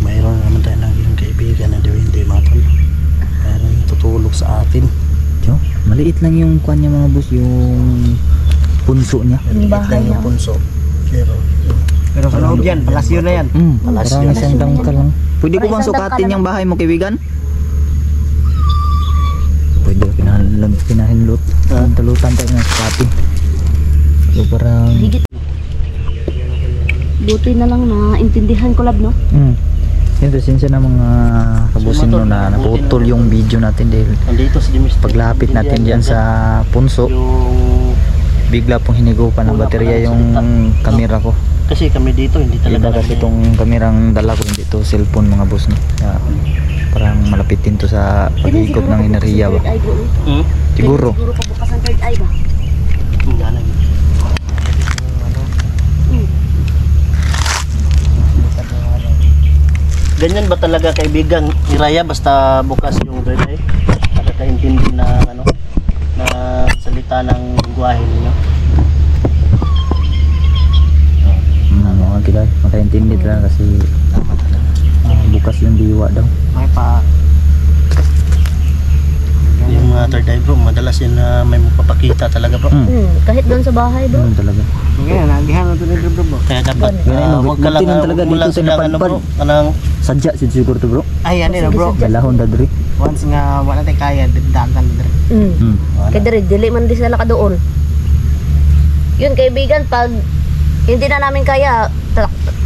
[SPEAKER 3] mayroon naman tayo ng ilang kaibigan na hindi mga tol. Mayroon tutulog sa atin.
[SPEAKER 1] So, maliit lang yung kuan niya mga boss, yung punso niya.
[SPEAKER 2] Yung bahay niya.
[SPEAKER 3] Yung punso.
[SPEAKER 4] Pero sa loob yan, palasyo na yan.
[SPEAKER 3] Palasyo.
[SPEAKER 1] Parang isang dangkal lang. Pwede ko
[SPEAKER 2] Parang
[SPEAKER 1] bang
[SPEAKER 2] isang
[SPEAKER 1] sukatin
[SPEAKER 2] dangkal
[SPEAKER 1] yung bahay mo, kaibigan? Pwede, pinahinlot. Talutan tayo ng sukatin. So parang...
[SPEAKER 2] Higit. Buti na lang na intindihan ko lab, no?
[SPEAKER 1] Yung presensya ng mga kabusin no na naputol yung video natin dahil
[SPEAKER 3] Nandito si Dimis.
[SPEAKER 1] paglapit natin dyan sa punso,
[SPEAKER 3] Yung...
[SPEAKER 1] bigla pong hinigupan ng baterya yung kamera ko.
[SPEAKER 3] Kasi kami dito, hindi talaga
[SPEAKER 1] Iba kasi itong kamerang dala ko, hindi to cellphone mga boss, no? Kaya parang malapitin to sa pag-ikot ng enerhiya ba? Siguro.
[SPEAKER 2] Siguro pabukas ang third eye ba?
[SPEAKER 3] Ganyan ba talaga kaibigan ni Raya basta bukas yung third eye? Nakakaintindi na ano na salita ng lingwahe ninyo.
[SPEAKER 1] Mga gila, makaintindi talaga kasi bukas yung diwa daw.
[SPEAKER 4] May pa.
[SPEAKER 3] Yung third eye bro, madalas yun na may magpapakita talaga bro.
[SPEAKER 2] Kahit doon sa bahay bro.
[SPEAKER 1] Ganun talaga.
[SPEAKER 4] Ngayon, nagihan na ito ni bro.
[SPEAKER 3] Kaya dapat
[SPEAKER 1] Ganun,
[SPEAKER 3] huwag ka lang
[SPEAKER 1] magtinan talaga
[SPEAKER 3] huwag mo lang
[SPEAKER 1] dito sa
[SPEAKER 3] silang ano bro, kanang
[SPEAKER 1] Sadya si siguro to bro.
[SPEAKER 4] Ay, yan na bro.
[SPEAKER 1] Dalahon da diri.
[SPEAKER 4] Once nga wala tayo kaya, dagan na dre.
[SPEAKER 2] Kaya diri, dili man di sila ka doon. Yun kaibigan, pag hindi na namin kaya,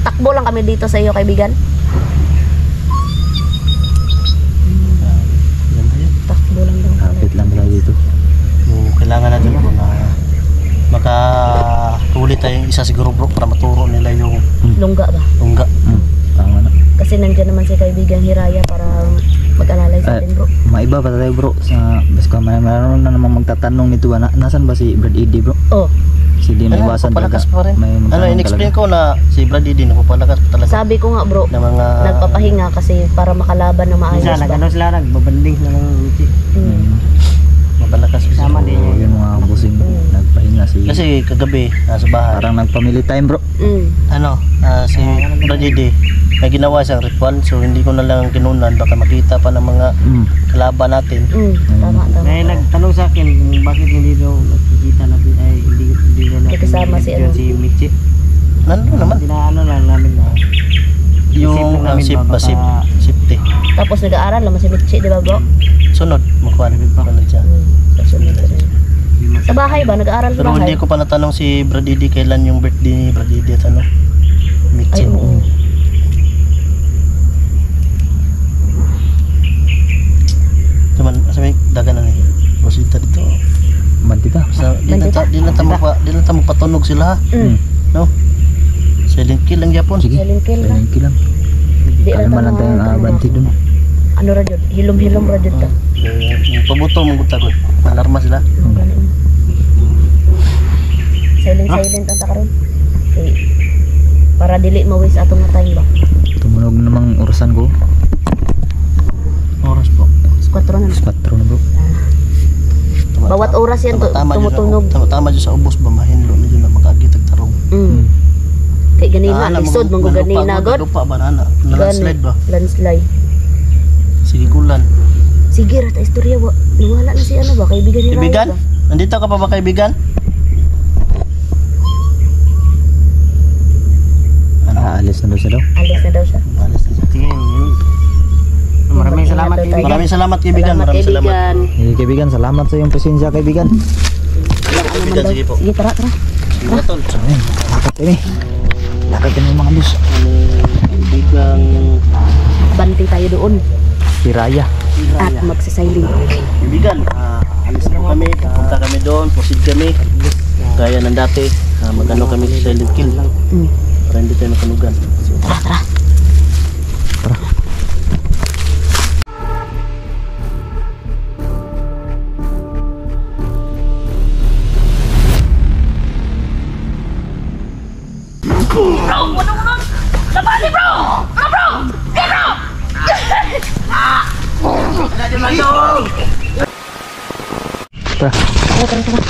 [SPEAKER 2] takbo lang kami dito sa iyo kaibigan.
[SPEAKER 3] yan ba yun?
[SPEAKER 2] Takbo lang daw kami.
[SPEAKER 1] Kapit lang talaga dito.
[SPEAKER 3] So, kailangan natin bro na makahuli tayong isa siguro bro para maturo nila yung
[SPEAKER 2] Lungga ba?
[SPEAKER 3] tungga.
[SPEAKER 1] Tama na.
[SPEAKER 2] Kasi nandiyan naman si kaibigan Hiraya para mag-alalay sa atin bro.
[SPEAKER 1] Maiba pa tayo bro sa basta mayroon na namang magtatanong nito ba nasan ba si Brad Eddie bro?
[SPEAKER 2] Oh,
[SPEAKER 1] Si di may
[SPEAKER 3] Ano,
[SPEAKER 1] iwasan talaga.
[SPEAKER 3] papalakas pa rin.
[SPEAKER 1] May
[SPEAKER 3] Ano,
[SPEAKER 1] magtanong
[SPEAKER 3] in-explain
[SPEAKER 1] talaga.
[SPEAKER 3] ko na si Brady din napapalakas pa talaga
[SPEAKER 2] sabi ko nga bro,
[SPEAKER 3] ng mga
[SPEAKER 2] nagpapahinga kasi para makalaban na maayos
[SPEAKER 4] Minsan,
[SPEAKER 2] ba.
[SPEAKER 4] nagano sila, nagbabanding na ng uti.
[SPEAKER 3] mapalakas pa
[SPEAKER 4] Sama
[SPEAKER 3] sila.
[SPEAKER 4] din
[SPEAKER 1] So, yung mga busing nagpahinga si
[SPEAKER 3] Kasi kagabi nasa bahay.
[SPEAKER 1] parang nagpamili time bro.
[SPEAKER 3] Ano, si Brady din may ginawa siyang ritual so hindi ko na lang kinunan baka makita pa ng mga kalaban natin.
[SPEAKER 2] Tama, tama.
[SPEAKER 4] May nagtanong sa akin kung bakit hindi daw nakikita natin ay hindi daw natin
[SPEAKER 2] Kasama si ano?
[SPEAKER 4] si Michi.
[SPEAKER 3] Ano naman
[SPEAKER 4] Tinaano lang namin na
[SPEAKER 3] yung
[SPEAKER 4] lang namin
[SPEAKER 3] sip
[SPEAKER 4] ba,
[SPEAKER 3] ba
[SPEAKER 4] baka-
[SPEAKER 3] safety.
[SPEAKER 2] Tapos nag-aaral naman si Mitchi, di ba bro?
[SPEAKER 3] Sunod makuha ano siya.
[SPEAKER 2] Susunod na rin. Sa bahay ba? Nag-aaral sa
[SPEAKER 3] Pero
[SPEAKER 2] bahay?
[SPEAKER 3] hindi ko pa natanong si Brady kailan yung birthday ni Brady at ano.
[SPEAKER 2] Ay,
[SPEAKER 3] Mitchin.
[SPEAKER 2] oo.
[SPEAKER 3] Cuman sabi dagan na ni. Bosita dito.
[SPEAKER 1] Bandita.
[SPEAKER 3] Sa
[SPEAKER 2] Bandita?
[SPEAKER 3] di na tamo patunog sila. No? Silent kill lang yapon.
[SPEAKER 1] Sige.
[SPEAKER 2] Silent kill na.
[SPEAKER 1] Silent kill lang.
[SPEAKER 2] Di na
[SPEAKER 1] Kalma lang tayong abanti dun.
[SPEAKER 2] Ano ra jud? Hilom-hilom ra jud ta.
[SPEAKER 3] Pabuto mong gutagod. Alarma sila.
[SPEAKER 2] Silent ang takaron. Okay. Para dili mawis atong nga time ba?
[SPEAKER 1] Tumunog namang orasan ko.
[SPEAKER 3] Oras po.
[SPEAKER 2] 4 na.
[SPEAKER 1] 4 na bro.
[SPEAKER 2] Bawat oras yan tumutunog.
[SPEAKER 3] Tama dyan sa ubos ba mahinlo na dyan na makagitag tarong.
[SPEAKER 2] Kay ganina lisod manggo ganina god.
[SPEAKER 3] Lupa ba na landslide ba?
[SPEAKER 2] Landslide.
[SPEAKER 3] Sige kulan.
[SPEAKER 2] Sige ra ta istorya wa. Nawala na si ano ba kaibigan ni Raya
[SPEAKER 3] Kaibigan?
[SPEAKER 2] ba?
[SPEAKER 3] Nandito ka pa ba kaibigan?
[SPEAKER 1] Aalis na daw siya daw.
[SPEAKER 2] Alis na daw siya.
[SPEAKER 3] Alas na siya.
[SPEAKER 4] Tingin. Maraming salamat
[SPEAKER 2] Ingat daw tayo.
[SPEAKER 4] kaibigan.
[SPEAKER 3] Maraming salamat kaibigan. Maraming salamat.
[SPEAKER 2] kaibigan.
[SPEAKER 1] Kaibigan, salamat sa iyong presensya kaibigan.
[SPEAKER 2] Walang ano man
[SPEAKER 3] Kaibigan,
[SPEAKER 2] daw.
[SPEAKER 3] sige po.
[SPEAKER 2] Sige tara tara.
[SPEAKER 3] Sige tol.
[SPEAKER 1] Ayun, lakad kami. Lakad kami mga boss.
[SPEAKER 3] Kaibigan.
[SPEAKER 2] Banting tayo doon
[SPEAKER 1] Si Raya.
[SPEAKER 2] at magsasailing.
[SPEAKER 3] Kaibigan, alis na po kami. Pupunta kami doon. Proceed kami. Gaya ng dati. Magano kami sa silent kill. Para hindi tayo makanugan. So,
[SPEAKER 2] Tara tara.
[SPEAKER 1] Tara.
[SPEAKER 2] Tara.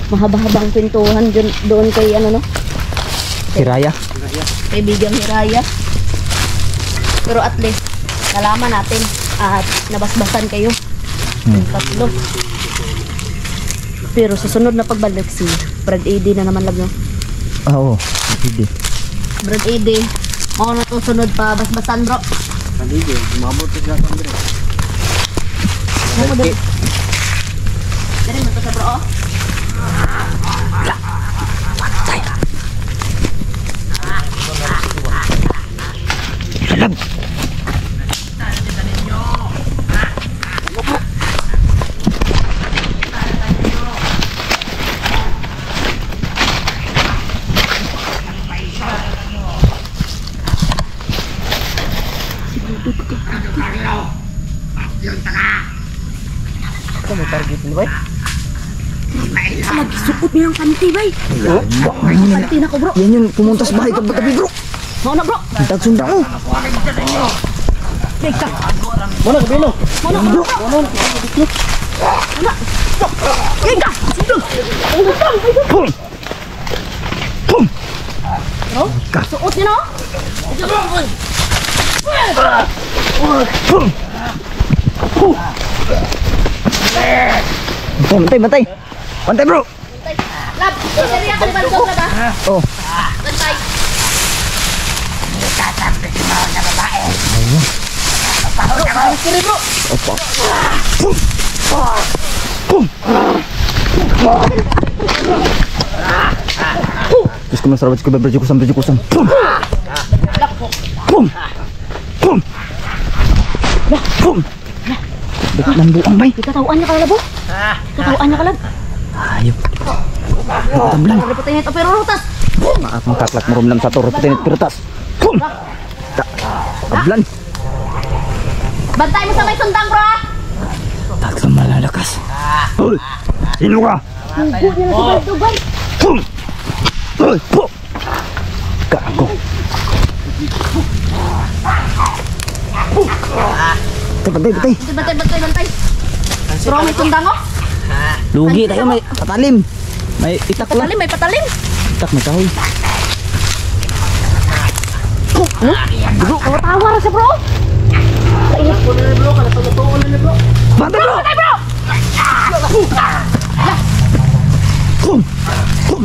[SPEAKER 2] Mahaba-habang pintuhan doon kay ano no?
[SPEAKER 1] Hiraya.
[SPEAKER 2] Kaibigang Hiraya. Pero at least nalaman natin at nabasbasan kayo. Tatlo. Pero sa sunod na pagbalik si Brad AD na naman lang no?
[SPEAKER 1] Oo. Hindi.
[SPEAKER 2] Brad AD, ako na to sunod pa basbasan bro.
[SPEAKER 4] Hindi, umabot sa gatang dire.
[SPEAKER 2] Ano din? Dari mo to sa bro oh.
[SPEAKER 1] Salam.
[SPEAKER 3] Ano target mo ba?
[SPEAKER 2] Nagsuot niya ang panty bay. Panty na ko bro.
[SPEAKER 1] Yan yun, pumunta sa bahay kagabi bro.
[SPEAKER 2] Mau na bro.
[SPEAKER 1] Tagsunda mo.
[SPEAKER 2] Teka.
[SPEAKER 3] Mana kabilo?
[SPEAKER 2] Mana bro? Mana? Teka. Sundog.
[SPEAKER 1] Pum. Pum.
[SPEAKER 2] Bro, suot niya no?
[SPEAKER 1] Pum. Pum. Bantay. Bantay bro.
[SPEAKER 2] Lab, sariya ka ni Bandog lab ah.
[SPEAKER 1] Oh.
[SPEAKER 2] Bantay. Kiri bro.
[SPEAKER 1] Opa. Pum. Pum. Terus kemana sahabat juga berjukusan. Pum. Pum. Pum. Pum. Dekat lambuang bay.
[SPEAKER 2] Ikatauan niya ka lab oh. Ikatauan niya ka lab.
[SPEAKER 1] Ayo. Tamblan.
[SPEAKER 2] Reputin ito pero rutas.
[SPEAKER 1] Maaf mengkaklak merumlam satu rupitin kertas. Pum. Tak. Tamblan.
[SPEAKER 2] Bantay mo sa may sundang bro.
[SPEAKER 1] Tak semalakas. Hoi. Sino ka?
[SPEAKER 2] Hugo niya na sa Bandog bay.
[SPEAKER 1] Pum. Hoi. Pum. Gago. Bantay.
[SPEAKER 2] Bantay. Bro, may sundang oh.
[SPEAKER 1] Lugi tayo may patalim. May itak lang.
[SPEAKER 2] May patalim.
[SPEAKER 1] Itak may kahoy.
[SPEAKER 2] Bro, kalau tawar siya bro. Kainit ko na bro, kada pagtuon na bro.
[SPEAKER 1] Bantay bro. Pum. Pum.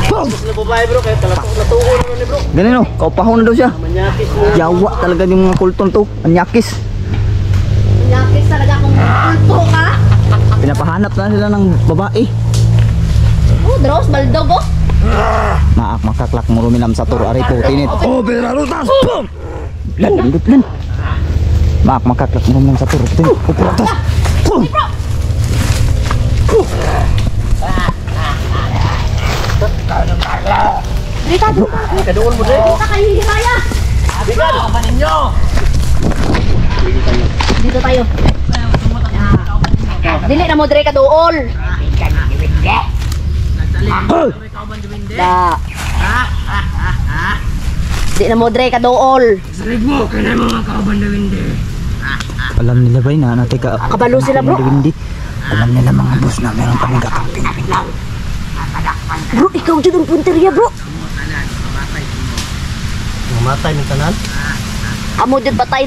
[SPEAKER 1] Pum.
[SPEAKER 3] Babae bro, kaya natuon naman ni bro.
[SPEAKER 1] Ganun no, kaupahon na daw siya.
[SPEAKER 3] Manyakis mo.
[SPEAKER 1] Yawa talaga yung mga kulton to. Anyakis.
[SPEAKER 2] Nyakis talaga akong kulto ka.
[SPEAKER 1] Pinapahanap na sila ng babae.
[SPEAKER 2] Oh, Dros, baldog oh.
[SPEAKER 1] Maak makaklak mo ruminam sa turo ari po tinit. Oh, pera rutas. Pum. Lan. Maak makaklak mo ruminam sa turo tinit. Oh, rutas. Pum.
[SPEAKER 2] Dito.
[SPEAKER 3] Kadoon mo dre.
[SPEAKER 2] Dito kay Hiraya.
[SPEAKER 3] Bigan. Apa ninyo?
[SPEAKER 2] Dito tayo. Dili na mo dre ka dool. Da. Di na mo dre ka dool.
[SPEAKER 1] Alam nila ba na natin ka
[SPEAKER 2] Kabalo sila, bro.
[SPEAKER 1] Hindi. Alam nila mga boss na meron kami kakamping.
[SPEAKER 2] Bro, ikaw dyan ang punteriya bro.
[SPEAKER 3] Mamatay ng tanan.
[SPEAKER 2] Amo dyan patay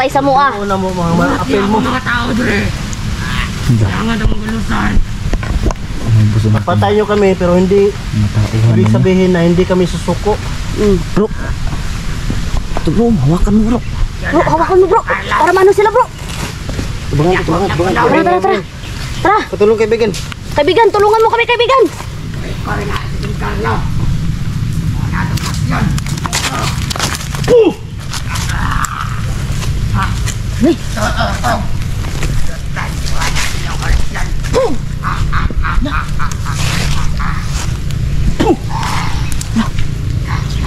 [SPEAKER 2] sa mua.
[SPEAKER 3] Una mo mga apel mo. Patay nyo kami pero hindi ibig sabihin na hindi kami susuko.
[SPEAKER 1] Bro. Ito bro, hawakan mo bro.
[SPEAKER 2] Bro, hawakan mo bro. Para mano sila bro. Tara. Tara.
[SPEAKER 3] Patulong kaibigan.
[SPEAKER 2] Kaibigan, tulungan mo kami kaibigan.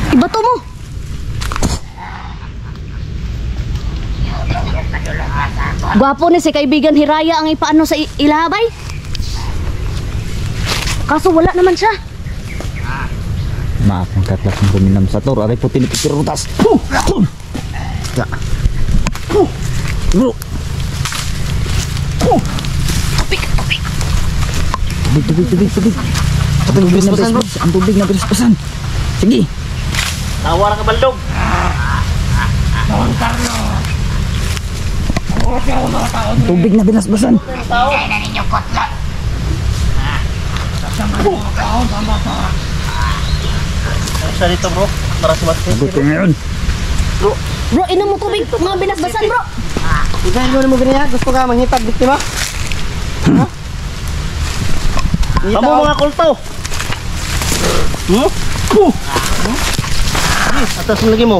[SPEAKER 2] Ibato mo. Gwapo ni si kaibigan Hiraya ang ipaano sa ilabay. Kaso wala naman siya.
[SPEAKER 1] Maakang katlak ng ruminam sa tor. Aray po tinipirutas. Ya. Bro. Tubig. Ang tubig na bilis-bisan. Sige.
[SPEAKER 3] Tawa ka baldog.
[SPEAKER 1] Tubig na bilis-bisan.
[SPEAKER 3] Sa dito bro, para si Mati.
[SPEAKER 1] Gusto ngayon.
[SPEAKER 2] Bro, inom mo tubig. Mga binasbasan bro.
[SPEAKER 4] Ikaw mo ganyan, gusto ka manghitag biktima?
[SPEAKER 3] Kamu mga kulto. Atas mo lagi mo.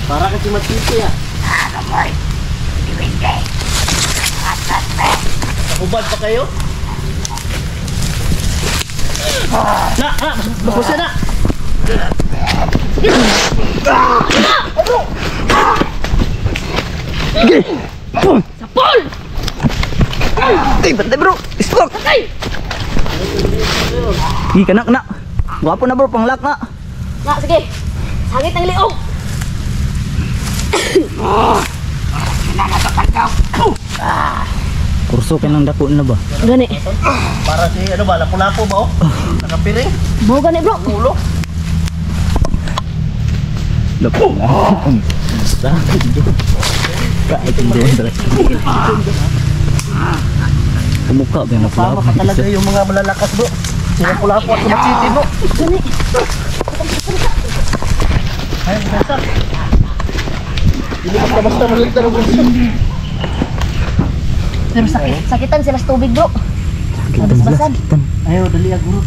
[SPEAKER 3] Para kasi matiti ah. Ubad pa kayo? Na, bagus na.
[SPEAKER 2] Sapol!
[SPEAKER 1] Bantay bro. Stop. Ih, kena. Gwapo na bro, panglak na.
[SPEAKER 2] Nga, sige. Sangit ng liog.
[SPEAKER 1] Kurso ka ng dako na ba?
[SPEAKER 2] Gani.
[SPEAKER 3] Para si ano ba, lapu-lapu ba oh? Nakapiring.
[SPEAKER 2] Mo gani bro.
[SPEAKER 3] Ulo.
[SPEAKER 1] Dako. Sakit dyan. Kahit hindi ang kumukha ba yung
[SPEAKER 3] Sama pa talaga yung mga malalakas bro. Si lapu-lapu at matiti bro.
[SPEAKER 2] Gani.
[SPEAKER 3] Ayun, basta. Hindi ka basta malita ng bulsa.
[SPEAKER 2] Pero sakitan sila sa tubig bro. Nabasbasan.
[SPEAKER 3] Ayaw, dali ah guro.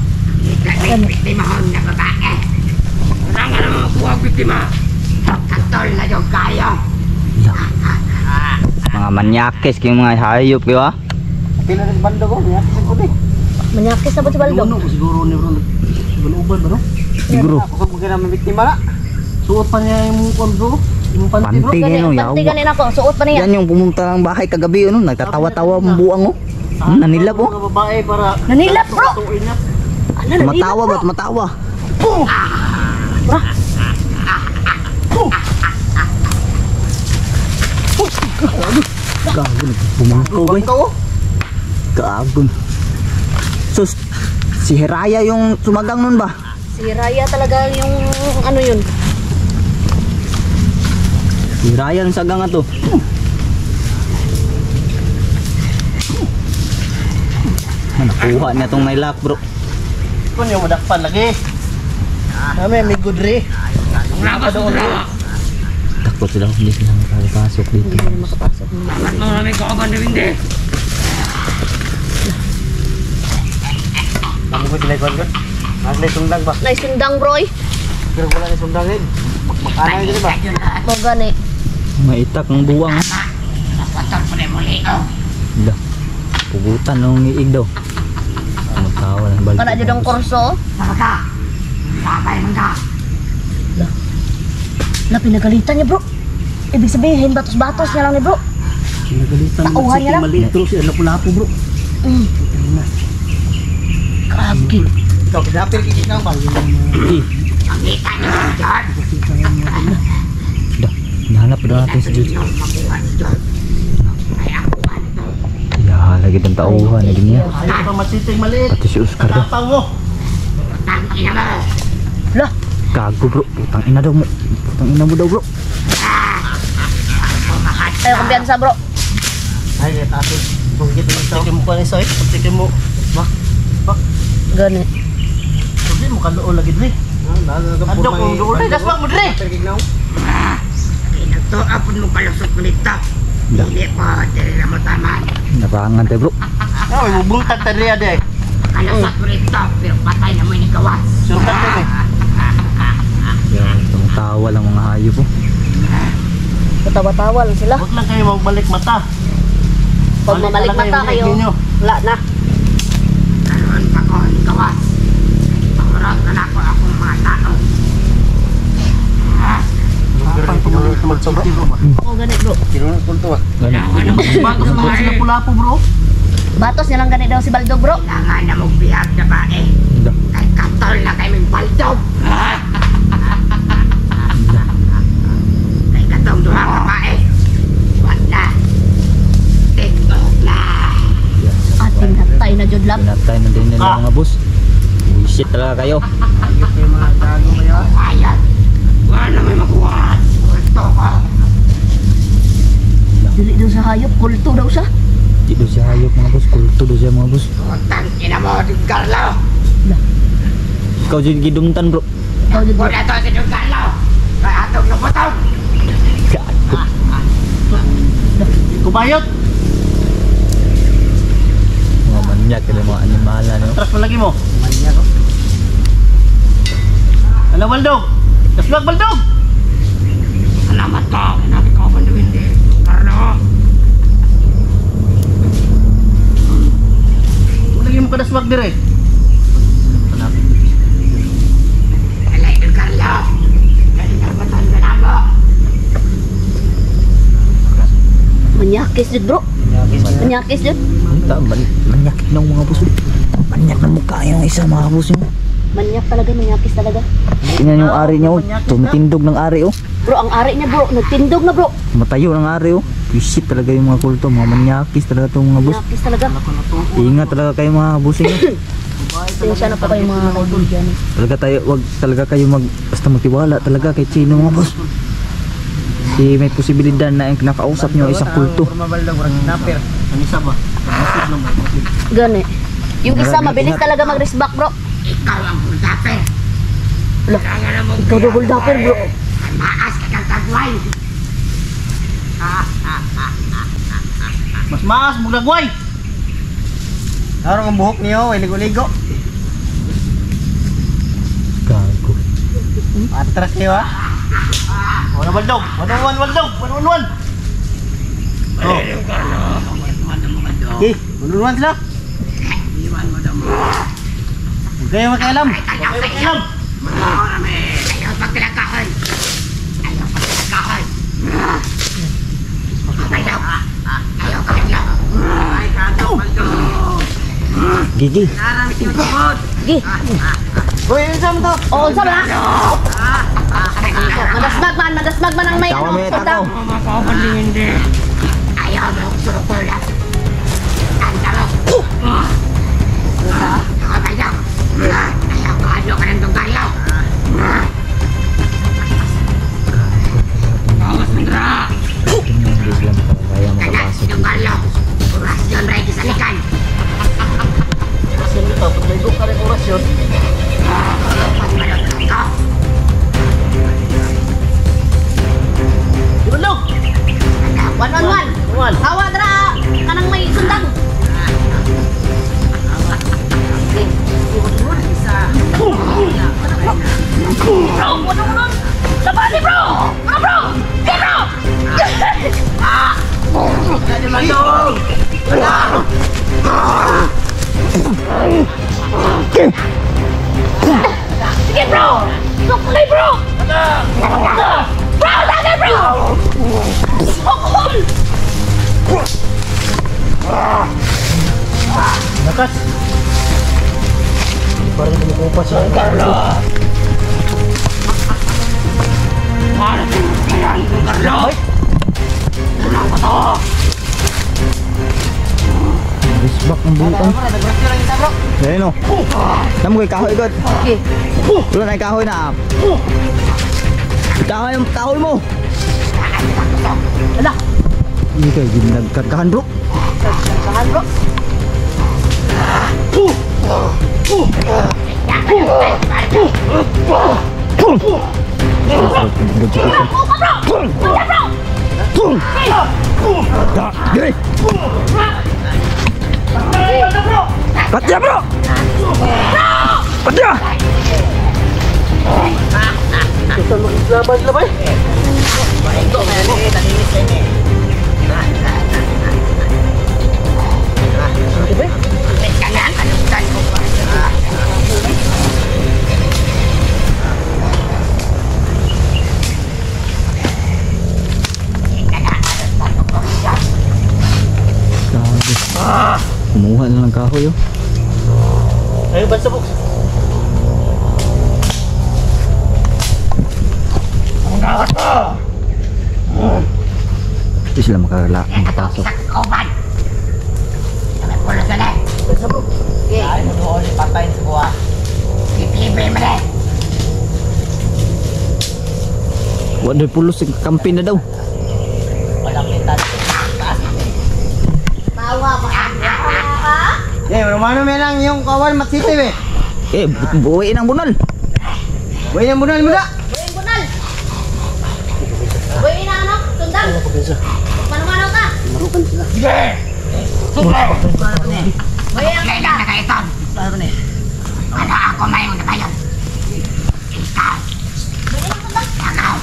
[SPEAKER 1] Mga manyakis yung mga hayop di ba?
[SPEAKER 3] Pila rin banda ko, niya kasi ko din.
[SPEAKER 2] Manyakis na ba si Baldo?
[SPEAKER 3] Luno, siguro ni bro. Baluban bro.
[SPEAKER 1] Siguro.
[SPEAKER 4] Kusog mo ganyan may biktima na.
[SPEAKER 3] Suot pa niya yung mukon bro. Yung panty bro.
[SPEAKER 1] Panty
[SPEAKER 2] Gani,
[SPEAKER 1] gano
[SPEAKER 2] panty
[SPEAKER 1] yawa.
[SPEAKER 2] ganin ako. Suot pa niya.
[SPEAKER 1] Yan yung pumunta ng bahay kagabi ano, nagtatawa-tawa ang buang oh. Nanilap oh.
[SPEAKER 3] Mga babae para
[SPEAKER 2] Nanilap bro.
[SPEAKER 3] tutuin niya.
[SPEAKER 2] Ano na
[SPEAKER 1] Matawa ba't matawa? Gago pumangkaw ba?
[SPEAKER 3] Ikaw oh.
[SPEAKER 1] Gago. Sus, si Hiraya yung sumagang nun ba?
[SPEAKER 2] Si Raya talaga yung ano yun.
[SPEAKER 1] Si Hiraya yung sagang ato. Nakuha niya tong nailak bro.
[SPEAKER 3] Kung yung madakpan lagi. Kami may gudri. Wala pa doon bro.
[SPEAKER 1] Takot sila kung hindi sila makapasok dito.
[SPEAKER 2] Hindi na makapasok.
[SPEAKER 3] Ang ko dinagwan ko. Naglay sundang ba?
[SPEAKER 2] Naisundang bro eh.
[SPEAKER 3] Pero wala ni sundangin. Makanay gani ba?
[SPEAKER 2] Mo gani.
[SPEAKER 1] Maitak ng buwang. Dah. Pugutan nung iig daw. Magtawa ng balik.
[SPEAKER 2] Kana jud ang kurso. La pinagalitan niya bro. Ibig sabihin batos-batos niya lang ni bro.
[SPEAKER 3] Pinagalitan mo
[SPEAKER 2] Tauhan niya lang.
[SPEAKER 3] maliit bro. Si lapu-lapu bro.
[SPEAKER 2] Grabe.
[SPEAKER 3] Ikaw, kinapir kikikang ba?
[SPEAKER 1] Dah. Hinahanap daw natin si Jude. Ya, lagi ng tauhan na din niya.
[SPEAKER 3] Ayaw pa matiting maliit.
[SPEAKER 1] Pati si Oscar daw.
[SPEAKER 3] Tapang mo.
[SPEAKER 2] La,
[SPEAKER 1] Gago bro. Putang ina daw mo. Putang ina mo daw bro.
[SPEAKER 2] ayo kumpiyansa bro.
[SPEAKER 3] Ay, kaya tatin. Bugit mo ito. Tikim mo pa ni Soy. Tikim mo. Bak.
[SPEAKER 2] Gani.
[SPEAKER 3] Hindi mo kaloo lagi dre. Adok mo doon. Daswag mo dre.
[SPEAKER 4] Apon mo palusot ko nito.
[SPEAKER 1] Dah.
[SPEAKER 4] Hindi po, dili na mo taman.
[SPEAKER 1] Narangan tayo bro.
[SPEAKER 3] Ah, may mubungtag ta dre ade.
[SPEAKER 4] Palusot ko nito, pero patay na mo ni gawas.
[SPEAKER 3] Surukan din eh.
[SPEAKER 1] Yan, tawa lang mga hayop po.
[SPEAKER 2] Katawa-tawa lang sila.
[SPEAKER 3] Huwag lang kayo magbalik mata.
[SPEAKER 2] Pag mamalik mata kayo, wala na.
[SPEAKER 4] Karoon pa ko ni gawas. Pangurot na ako akong mga tao.
[SPEAKER 3] Pang tumulit na magsobro.
[SPEAKER 2] Oo, gani bro.
[SPEAKER 3] Kinunod kong tuwa.
[SPEAKER 1] Ganun.
[SPEAKER 3] Bago sa mga lapu-lapu bro.
[SPEAKER 2] Batos niya lang ganit daw si Baldog bro.
[SPEAKER 4] Kailangan na mong bihag na ba eh.
[SPEAKER 1] Da.
[SPEAKER 4] Kay katol na kay ming baldog. Kay katong duha ka ba eh. Wala. TikTok na.
[SPEAKER 2] Ating hatay na jud lab.
[SPEAKER 1] Pinatay na din nila mga boss. Shit talaga kayo.
[SPEAKER 4] Ayan. Wala may makuha. Kulto ko.
[SPEAKER 2] Dili daw sa hayop, kulto daw siya.
[SPEAKER 1] Di do siya hayop mga boss. Kulto do siya mga boss.
[SPEAKER 4] Utang ina mo, Don Carlo.
[SPEAKER 1] Ikaw dyan gidumtan bro.
[SPEAKER 2] Ikaw jud bro.
[SPEAKER 4] Wala to si Don Carlo. Kaya atong lupotong.
[SPEAKER 3] Kubayot.
[SPEAKER 1] Mga manyak kaya mga animala no.
[SPEAKER 3] Atras mo lagi mo. Manya ko. Ano Baldog? Kaslag Baldog.
[SPEAKER 4] Salamat ka. Nabi ko banduin di. Don Carlo.
[SPEAKER 3] Lagi mo kadaswag dire.
[SPEAKER 4] Alay Don Carlo. Kaya nabatan ka na mo.
[SPEAKER 2] Manyakis jud bro. Manyakis jud.
[SPEAKER 1] Manyak ng mga boss. Manyak na mukha yung isa mga boss yun.
[SPEAKER 2] Manyak talaga, manyakis talaga.
[SPEAKER 1] Tingnan yung ari niya oh. Tumitindog ng ari oh.
[SPEAKER 2] Bro, ang ari niya bro, nagtindog na bro.
[SPEAKER 1] Matayo ng ari oh. Visit talaga yung mga kulto. Mga manyakis talaga itong mga boss.
[SPEAKER 2] Manyakis talaga.
[SPEAKER 1] Ingat talaga kayo mga boss yun.
[SPEAKER 2] Siya na po kayo mga kaibigan.
[SPEAKER 1] Wag talaga kayo basta magtiwala talaga kay Chino mga boss. Si may posibilidad na yung kinakausap nyo isang kulto.
[SPEAKER 3] Ang isa ba? Masig lang ba?
[SPEAKER 2] Gani. Yung isa mabilis talaga mag-resback bro.
[SPEAKER 4] Ikaw ang buldaper.
[SPEAKER 2] Ala,
[SPEAKER 4] Kailangan na mong
[SPEAKER 2] ikaw daw buldaper bro.
[SPEAKER 4] Ay maas ka kang kagway.
[SPEAKER 3] Mas maas bulagway. Narong ang buhok niyo, ay ligo-ligo.
[SPEAKER 1] Gago.
[SPEAKER 3] Atras kayo ha. Wala Baldog. 1-1 Baldog. 1-1. Oh. Okay, 1-1 sila.
[SPEAKER 4] Iwan mo daw mo.
[SPEAKER 3] Huwag kayo makialam. Huwag kayo makialam.
[SPEAKER 4] Ako rami. Ayaw pagtilagkahoy. Ayaw pagtilagkahoy. Ayaw kapitlaw. Ay katong baldog.
[SPEAKER 1] Gigi.
[SPEAKER 4] Narang sinugod.
[SPEAKER 2] Gi.
[SPEAKER 3] Uy, isa mo to.
[SPEAKER 2] Oo, sa ba? Madasmag man ang may
[SPEAKER 1] Tawa
[SPEAKER 2] ano,
[SPEAKER 1] may
[SPEAKER 2] sundang.
[SPEAKER 1] takaw.
[SPEAKER 4] Mapapalingin din. Ayaw mo surukulat. Anda mo. Nakapayang. Ayaw ka ano ka ng tungkalaw. Bawas Sandra.
[SPEAKER 1] Hindi sila kaya
[SPEAKER 4] Kanan
[SPEAKER 1] makapasok.
[SPEAKER 4] tungkalaw. Oras yun rin kisalikan.
[SPEAKER 3] Kasi nito, pag may ka rin orasyon.
[SPEAKER 4] Pagmalot ka.
[SPEAKER 3] Di Baldog.
[SPEAKER 2] 1-on-1.
[SPEAKER 3] 1.
[SPEAKER 2] Hawa dra kanang may sundang. Bro, unong-unong. Labani bro. Ano bro? Hey bro.
[SPEAKER 4] Ano man doon?
[SPEAKER 2] Sige bro. Suklay bro. Bro, lagay bro. Hukul.
[SPEAKER 3] Nakas. Parang kumukupas siya.
[SPEAKER 4] Marating kaya ang Carlo. Unang ko to.
[SPEAKER 1] Bisbak ng butang.
[SPEAKER 3] Nag-rasyon lang kita bro.
[SPEAKER 1] Ayan o. Namo kay kahoy god.
[SPEAKER 2] Okay.
[SPEAKER 1] Wala na yung kahoy na. Kahoy yung kahoy mo.
[SPEAKER 2] Ala,
[SPEAKER 1] Hindi kayo ginagkarkahan bro.
[SPEAKER 2] saan bro?
[SPEAKER 1] Patya bro! Patya!
[SPEAKER 3] Ito mag-laban-laban.
[SPEAKER 1] Kumuha na ng kahoy oh.
[SPEAKER 3] Ayun, basta po.
[SPEAKER 1] Hindi sila makapasok.
[SPEAKER 4] Sa kauban. Sabi po na sila. Ay, doon patayin sa buwa. Ipibre mo rin.
[SPEAKER 1] Waday pulos yung kampi na daw.
[SPEAKER 4] Walang kita.
[SPEAKER 2] Tawa pa.
[SPEAKER 3] Eh, romano may lang yung kawan matsiti eh.
[SPEAKER 1] Eh, buhay ng bunal.
[SPEAKER 3] Buhay ng bunal mo na.
[SPEAKER 2] Buhay bunal. Buhay na ano? Sundang. Mano-mano ka.
[SPEAKER 3] Marukan sila.
[SPEAKER 2] Buhay ang
[SPEAKER 4] Kailan na kayo ito? Ano ako mayroon na kayo? Ikaw. Ikaw.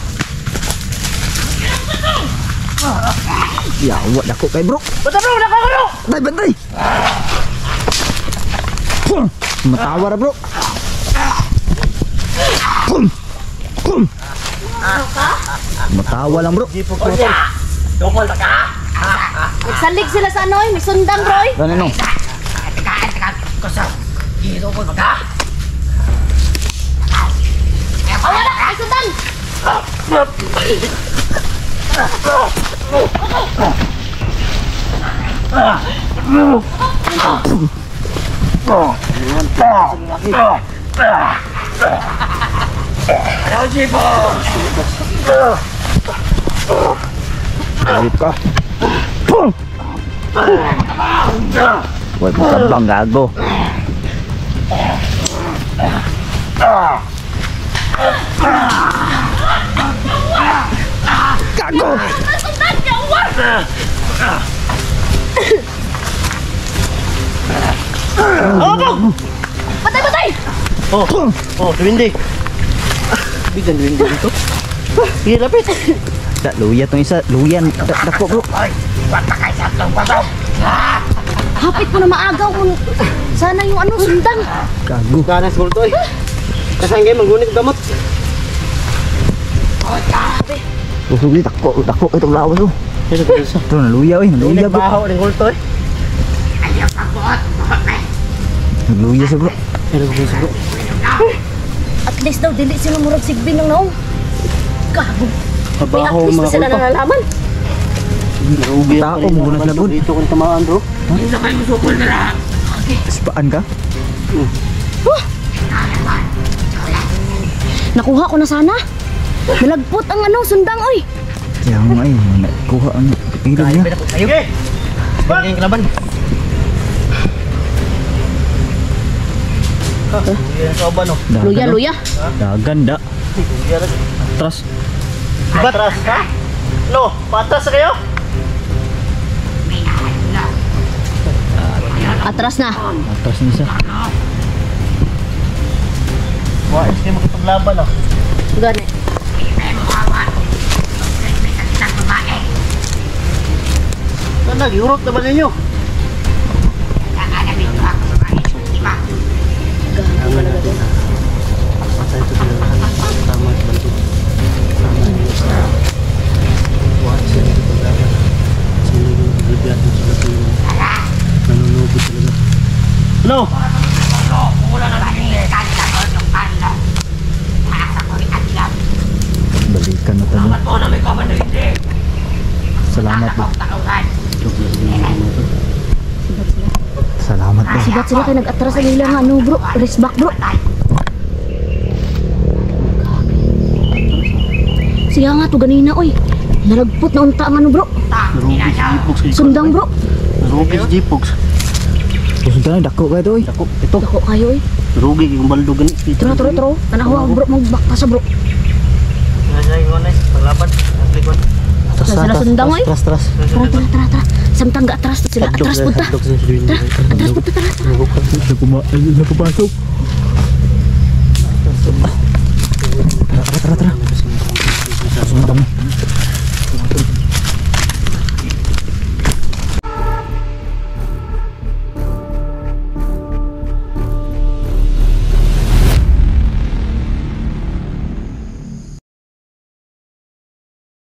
[SPEAKER 1] Yawa dako kay bro.
[SPEAKER 3] Bata bro, nakakaro.
[SPEAKER 1] Bantay, bantay. Matawa ra bro. Matawa lang bro.
[SPEAKER 4] Tukol ba ka?
[SPEAKER 2] Nagsalig sila sa ano eh. May sundang bro eh.
[SPEAKER 1] Gano no?
[SPEAKER 4] Teka. Kusap. Tukol ba ka?
[SPEAKER 2] Oh, wala. May sundang.
[SPEAKER 1] Galit ka. Huwag mo kabang gago. Gago!
[SPEAKER 2] Patay, patay.
[SPEAKER 3] Oh, Dwindi. Bigan Dwindi dito. Sige, lapit.
[SPEAKER 1] Da, luya tong isa. Luyan. Dako bro.
[SPEAKER 4] Ay, ba't pa kayo sa itong bato?
[SPEAKER 2] Hapit mo na maagaw kung sana yung ano, sundang.
[SPEAKER 1] Gago.
[SPEAKER 3] Ganas ko to eh. Kasang kayo manggunit gamot.
[SPEAKER 1] Busog ni dako. Dako itong lawas oh.
[SPEAKER 3] Kaya sa pulsa.
[SPEAKER 1] Ito naluya oy. Naluya bro.
[SPEAKER 3] Baho rin kulto eh.
[SPEAKER 4] Ayaw pagbuot. Buot na.
[SPEAKER 1] Naluya sa bro.
[SPEAKER 3] Kaya sa pulsa bro.
[SPEAKER 2] At least daw, dili sila murag sigbin ng naong. Gago. May at
[SPEAKER 3] Mabaho
[SPEAKER 2] least
[SPEAKER 3] mga
[SPEAKER 2] na sila
[SPEAKER 3] kulto.
[SPEAKER 2] nalalaman.
[SPEAKER 3] Naubi
[SPEAKER 1] Tao, magunas na bud.
[SPEAKER 3] Dito kung tamaan bro.
[SPEAKER 4] Hindi na kayo musukol na lang.
[SPEAKER 1] Sipaan ka?
[SPEAKER 2] Nakuha ko na sana. Nalagpot ang ano, sundang oy.
[SPEAKER 1] Kaya nga eh. Nakuha ang ilog niya.
[SPEAKER 3] Okay. Sige, kalaban. Yan sa oban oh.
[SPEAKER 1] Dagan,
[SPEAKER 2] Luya,
[SPEAKER 1] oh.
[SPEAKER 2] luya.
[SPEAKER 1] Dagan da.
[SPEAKER 3] Yan lagi.
[SPEAKER 1] Atras.
[SPEAKER 3] Patras ha? No, patras na kayo?
[SPEAKER 2] Atras na.
[SPEAKER 1] Atras ni isa.
[SPEAKER 3] Wah, hindi makipaglaban ah.
[SPEAKER 2] Gani.
[SPEAKER 3] Saan nag-urot naman ninyo? Patay ito sila lahat. Tama sa balik. Tama nila. Wah, sila makipaglaban. Sila yung paglibiyat mo sila sila. Nanunubod talaga. Hello?
[SPEAKER 1] Balikan na tayo. Salamat bro. Salamat bro.
[SPEAKER 2] Sigat sila kayo nag-atras sa nila nga ano bro. Rest back bro. Siya nga to ganina oy. Nalagpot na unta ang ano bro.
[SPEAKER 3] Narugis G-Pox.
[SPEAKER 2] Sundang bro.
[SPEAKER 3] Narugis G-Pox.
[SPEAKER 1] Susunod ka na, dako ka ito eh.
[SPEAKER 3] Ako, ito.
[SPEAKER 2] Dako kayo oy.
[SPEAKER 3] Narugi yung baldo ganit.
[SPEAKER 2] Tara, tara, tara. Tanawa bro, magbak ka sa bro.
[SPEAKER 3] Nanay ko na paglaban. Naglikod.
[SPEAKER 2] Sila sundang oy.
[SPEAKER 3] Tras.
[SPEAKER 2] Tara, tara, tara, tara. Samtang ga atras to sila. Atras punta. Tara, atras punta, tara.
[SPEAKER 1] Napapasok. Tara. Susunod kami.